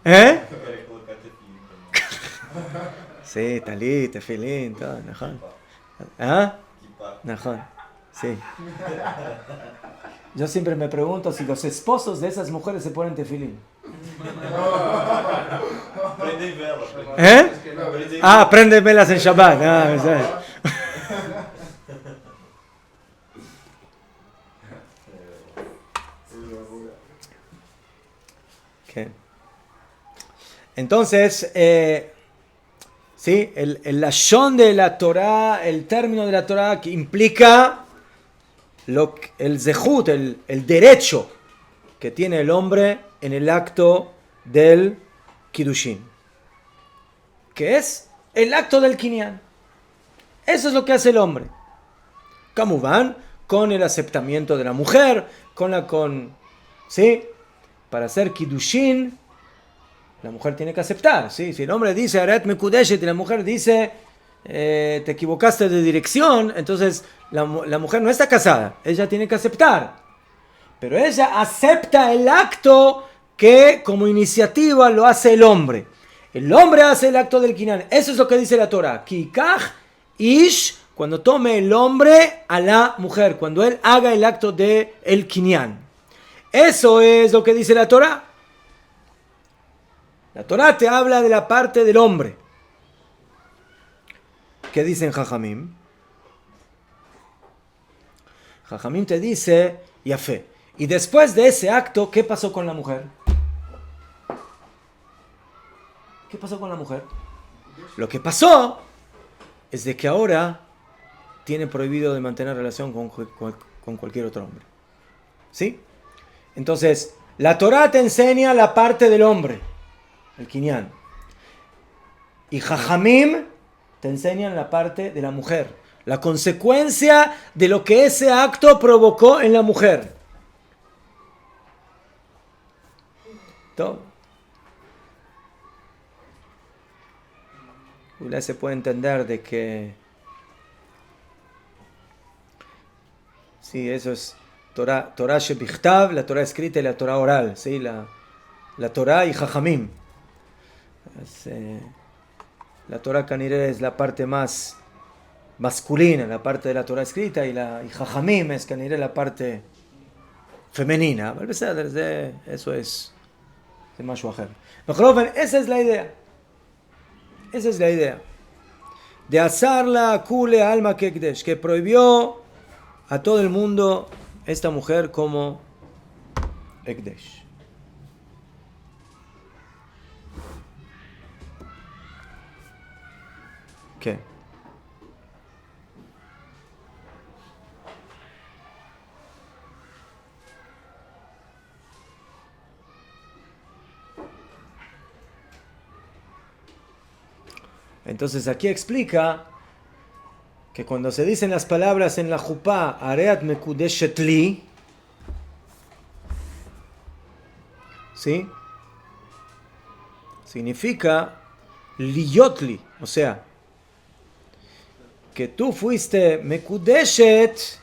¿Eh? Sí, talit, tefilín, todo, najón. ¿Ah? Najón, sí. Yo siempre me pregunto si los esposos de esas mujeres se ponen tefilín. Prendem vela. ¿Eh? Prenden velas en Shabbat. Entonces, ¿sí? El lashon de la Torah, el término de la Torah que implica el zehut, el derecho que tiene el hombre en el acto del kiddushin, que es el acto del kinyan. Eso es lo que hace el hombre. Kamuván, con el aceptamiento de la mujer, ¿sí? Para hacer kiddushin, la mujer tiene que aceptar, ¿sí? Si el hombre dice Aret Mekudeshet y la mujer dice te equivocaste de dirección, entonces la mujer no está casada, ella tiene que aceptar. Pero ella acepta el acto que como iniciativa lo hace el hombre. El hombre hace el acto del kinyan. Eso es lo que dice la Torah. Kikach ish, cuando tome el hombre a la mujer, cuando él haga el acto del kinyan. Eso es lo que dice la Torah. La Torah te habla de la parte del hombre. ¿Qué dicen Jajamim? Jajamim te dice, Yafé. Y después de ese acto, ¿qué pasó con la mujer? ¿Qué pasó con la mujer? Lo que pasó es de que ahora tiene prohibido de mantener relación con cualquier otro hombre. ¿Sí? Entonces, la Torah te enseña la parte del hombre, el kinyan. Y Jajamim te enseñan la parte de la mujer, la consecuencia de lo que ese acto provocó en la mujer. ¿Todo? Se puede entender de que sí, eso es Torah shebichtav, la Torah escrita y la Torah oral, ¿sí? La Torah y Jajamim. La Torah Kaniré es la parte más masculina, la parte de la Torah escrita, y Jajamim es Kaniré la parte femenina. Eso es de Mashuajer. Esa es la idea. Esa es la idea. De asarla kule alma kekdesh, que prohibió a todo el mundo esta mujer como ekdesh. ¿Qué? Entonces aquí explica que cuando se dicen las palabras en la jupá, Areat Mekudeshet Li, ¿sí? Significa Liyotli, o sea, que tú fuiste Mekudeshet,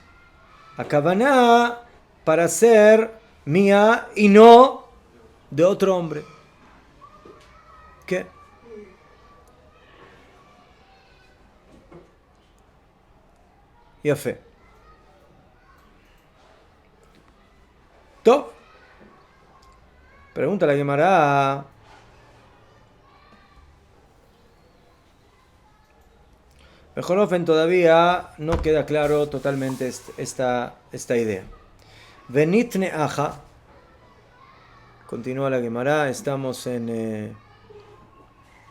a Kavaná, para ser mía y no de otro hombre. ¿Qué? Yafé. ¿Top? Pregunta la Gemara. Mejorofen todavía no queda claro totalmente esta idea. Venitne aja. Continúa la Gemara. Estamos en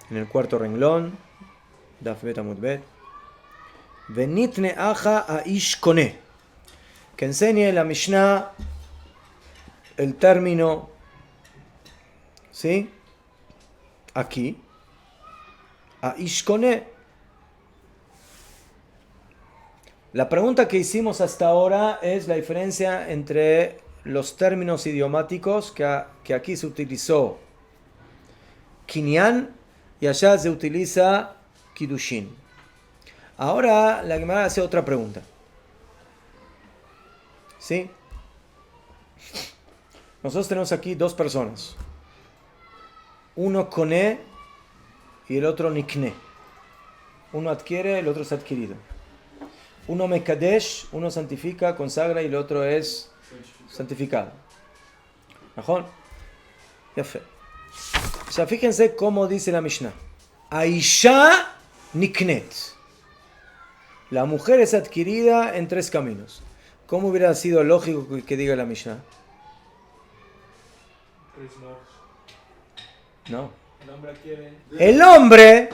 el cuarto renglón. Daf Bet Amud Bet. Venitne aja a ish kone. Que enseñe la Mishnah el término, ¿sí? Aquí. A ish kone. La pregunta que hicimos hasta ahora es la diferencia entre los términos idiomáticos que aquí se utilizó kinyan y allá se utiliza kiddushin. Ahora la Gemara hace otra pregunta. ¿Sí? Nosotros tenemos aquí dos personas. Uno koné y el otro nikne. Uno adquiere, el otro es adquirido. Uno mekadesh, uno santifica, consagra y el otro es santificado. ¿Ajón? Ya fe. O sea, fíjense cómo dice la Mishnah. Aisha niknet. La mujer es adquirida en tres caminos. ¿Cómo hubiera sido lógico que diga la Mishnah? Tres modos. No. El hombre quiere. El hombre,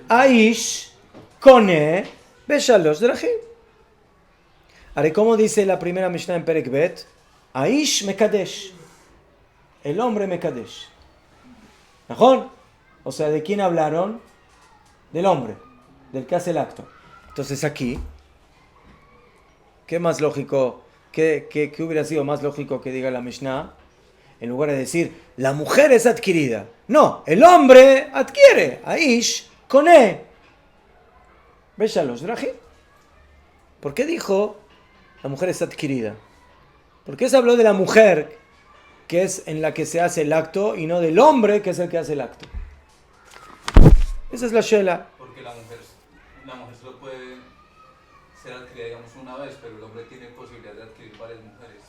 Aish, Kone, Beshalosh Drachim. Ahora, ¿cómo dice la primera Mishnah en Perek Bet? Aish Mekadesh. El hombre Mekadesh. ¿Najón? O sea, ¿de quién hablaron? Del hombre, del que hace el acto. Entonces aquí, ¿qué más lógico? ¿Qué hubiera sido más lógico que diga la Mishnah? En lugar de decir, la mujer es adquirida. No, el hombre adquiere. Aish, Kone. Beshalosh Drachim. ¿Por qué dijo la mujer es adquirida? ¿Por qué se habló de la mujer, que es en la que se hace el acto, y no del hombre, que es el que hace el acto? Esa es la shela. Porque la mujer solo puede ser adquirida, digamos, una vez, pero el hombre tiene posibilidad de adquirir varias mujeres.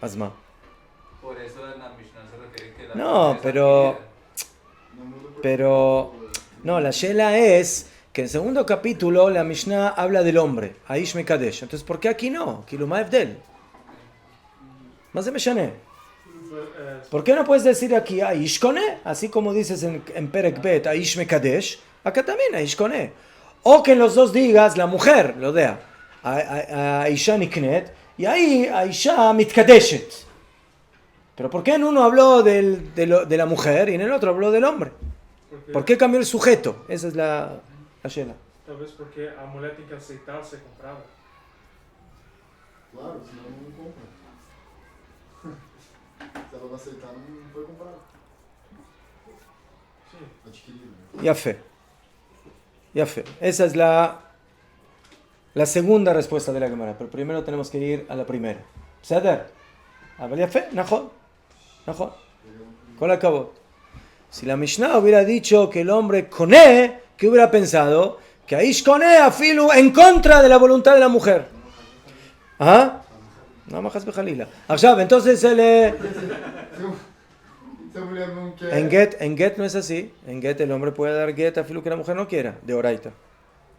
Asma. Por eso en la Mishnah se refiere que la No, mujer es pero... adquirida. No, la shela es que en el segundo capítulo la Mishnah habla del hombre, Aish Mekadesh. Entonces, ¿por qué aquí no? Kiluma Evdel. Más de Meshané. ¿Por qué no puedes decir aquí Aish Kone? Así como dices en Perek Bet, Aish Mekadesh, acá también Aish Kone. O que en los dos digas la mujer, lo dea, Aisha Niknet, y ahí Aisha Mitkadeshet. Pero ¿por qué en uno habló de la mujer y en el otro habló del hombre? ¿Por qué cambió el sujeto? Esa es la shela. Tal vez porque a mulher tem que aceitar ser comprada. Claro, senão não compra. Se ela não aceitar, não foi comprado. Sim. Adquirido. Ya fe. Esa es la segunda respuesta de la Gemara. Pero primero tenemos que ir a la primera. ¿Seder? ¿Ya fe? Najón. Con acabó. Si la Mishnah hubiera dicho que el hombre Kone, ¿qué hubiera pensado? Que Aish Kone afilu en contra de la voluntad de la mujer. ¿Ah? No más bejalila. Entonces él... Se a mulher não quer. En get no es así. En get el hombre puede dar get afilu que la mujer no quiera. De oraita.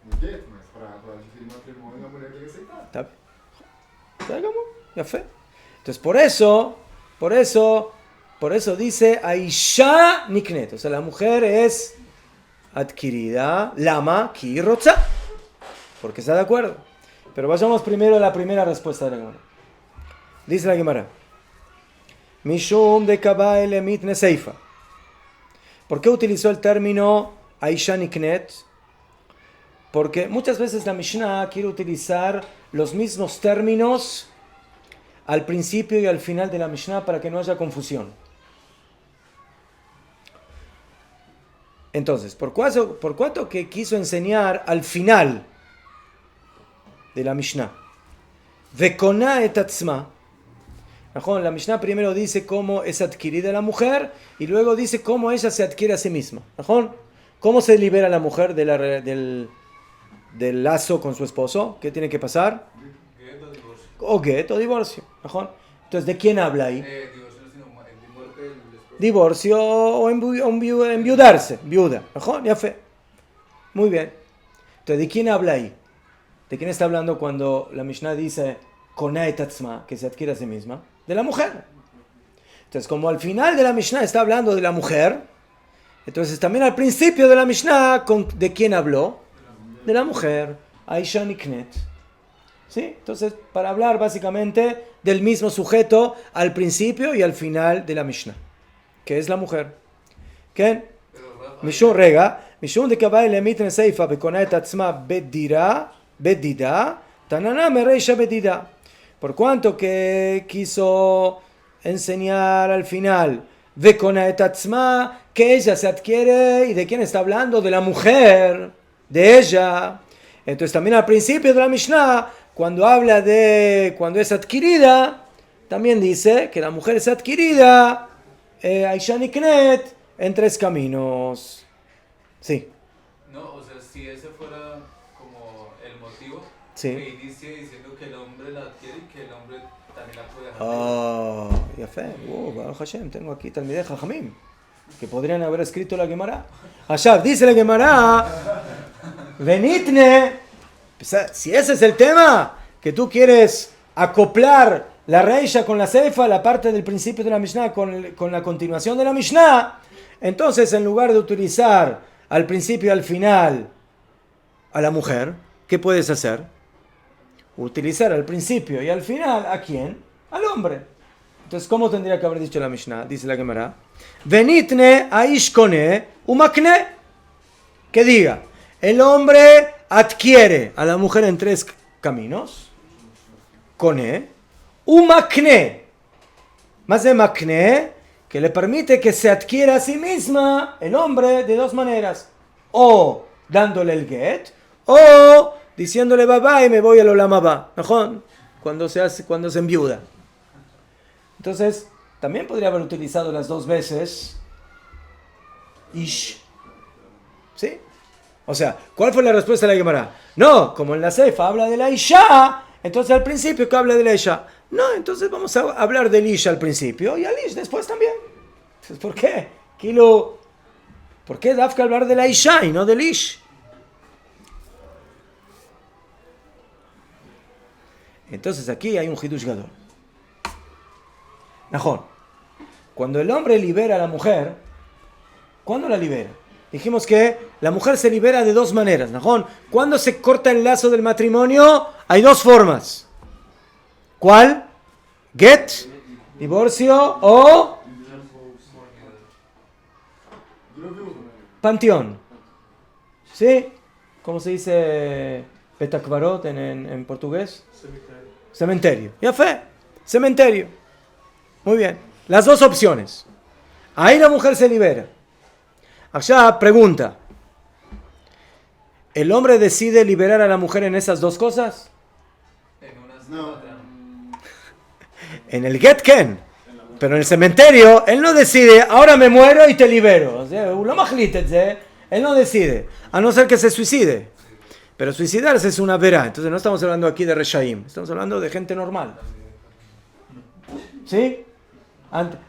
No quer, mas para adquirir matrimônio, a mulher tem que aceitar. ¿Está bien? Ya fe. Entonces por eso dice Aisha Niknet. O sea, la mujer es adquirida. Lama ki rotza. Porque está de acuerdo. Pero vayamos primero a la primera respuesta de la Gemara. Dice la Gemara. Mishum de Kabael Mitne Seifa. ¿Por qué utilizó el término Aisha Niknet? Porque muchas veces la Mishnah quiere utilizar los mismos términos al principio y al final de la Mishnah para que no haya confusión. Entonces, ¿por cuánto que quiso enseñar al final de la Mishnah? Vekona et atzma. La Mishnah primero dice cómo es adquirida la mujer y luego dice cómo ella se adquiere a sí misma. ¿Cómo se libera la mujer del lazo con su esposo? ¿Qué tiene que pasar? O get o divorcio. Entonces, ¿de quién habla ahí? Divorcio o enviudarse. Viuda. Ya fe. Muy bien. Entonces, ¿de quién habla ahí? ¿De quién está hablando cuando la Mishnah dice Konai Tatzma, que se adquiere a sí misma? De la mujer. Entonces, como al final de la Mishnah está hablando de la mujer, entonces también al principio de la Mishnah, ¿de quién habló? De la mujer. Aisha Niknet. ¿Sí? Entonces, para hablar básicamente del mismo sujeto al principio y al final de la Mishnah, que es la mujer. ¿Qué? Mishum rega. Mishum de Kabay le emiten seifa bekonai tatzma bedida. Tanana mereisha bedida. Por cuanto que quiso enseñar al final bekonai tatzma, que ella se adquiere, ¿y de quién está hablando? De la mujer, de ella. Entonces también al principio de la Mishnah, cuando habla de cuando es adquirida, también dice que la mujer es adquirida, Aisha Niknet, en 3 caminos. Sí. No, o sea, si ese fuera como el motivo, Sí. que inicie diciendo que el hombre la adquiere y que el hombre también la puede dejar. Oh, ya fe. Baruch Hashem, tengo aquí Talmidei Jajamim, que podrían haber escrito la Gemara. Allá dice la Gemara, Venitne. Si ese es el tema, que tú quieres acoplar la reisha con la seifa, la parte del principio de la Mishnah con la continuación de la Mishnah, entonces en lugar de utilizar al principio y al final a la mujer, ¿qué puedes hacer? Utilizar al principio y al final, ¿a quién? Al hombre. Entonces, ¿cómo tendría que haber dicho la Mishnah? Dice la Gemara. Venitne aish kone umakne. Que diga, el hombre adquiere a la mujer en 3 caminos. Kone, umakne. Más de makne, que le permite que se adquiera a sí misma el hombre de 2 maneras. O dándole el get, o diciéndole bye bye, me voy al olam haba. ¿No? Cuando se enviuda. Entonces, también podría haber utilizado las 2 veces ish. ¿Sí? O sea, ¿cuál fue la respuesta de la Gemara? No, como en la Seifa habla de la isha, entonces al principio que habla de la isha. No, entonces vamos a hablar del ish al principio y al ish después también. Entonces, ¿por qué? ¿Por qué dafka hablar de la isha y no del ish? Entonces aquí hay un hidush gadol. Najón, cuando el hombre libera a la mujer, ¿cuándo la libera? Dijimos que la mujer se libera de 2 maneras. Najón, cuando se corta el lazo del matrimonio, hay 2 formas. ¿Cuál? Get, divorcio o panteón. ¿Sí? ¿Cómo se dice petakvarot en portugués? Cementerio. Ya fue. Cementerio. Muy bien. Las 2 opciones. Ahí la mujer se libera. Allá pregunta. ¿El hombre decide liberar a la mujer en esas 2 cosas? No. En el get ken. Pero en el cementerio, él no decide, ahora me muero y te libero. O sea, él no decide. A no ser que se suicide. Pero suicidarse es una vera. Entonces no estamos hablando aquí de Reshaim. Estamos hablando de gente normal. ¿Sí?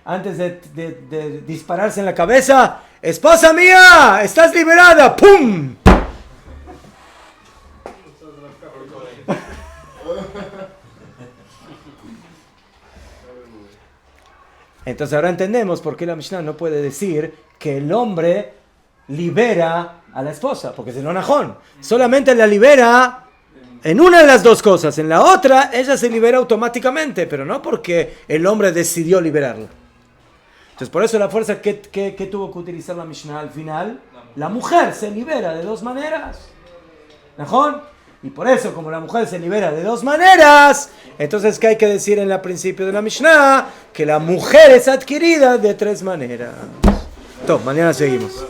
Antes de dispararse en la cabeza, ¡esposa mía! ¡Estás liberada! ¡Pum! Entonces ahora entendemos por qué la Mishnah no puede decir que el hombre libera a la esposa, porque si no, najón, solamente la libera en una de las 2 cosas, en la otra ella se libera automáticamente, pero no porque el hombre decidió liberarla. Entonces por eso la fuerza que tuvo que utilizar la Mishnah al final, la mujer se libera de 2 maneras, najón. Y por eso, como la mujer se libera de 2 maneras, entonces, ¿qué hay que decir en el principio de la Mishnah? Que la mujer es adquirida de 3 maneras. Mañana seguimos.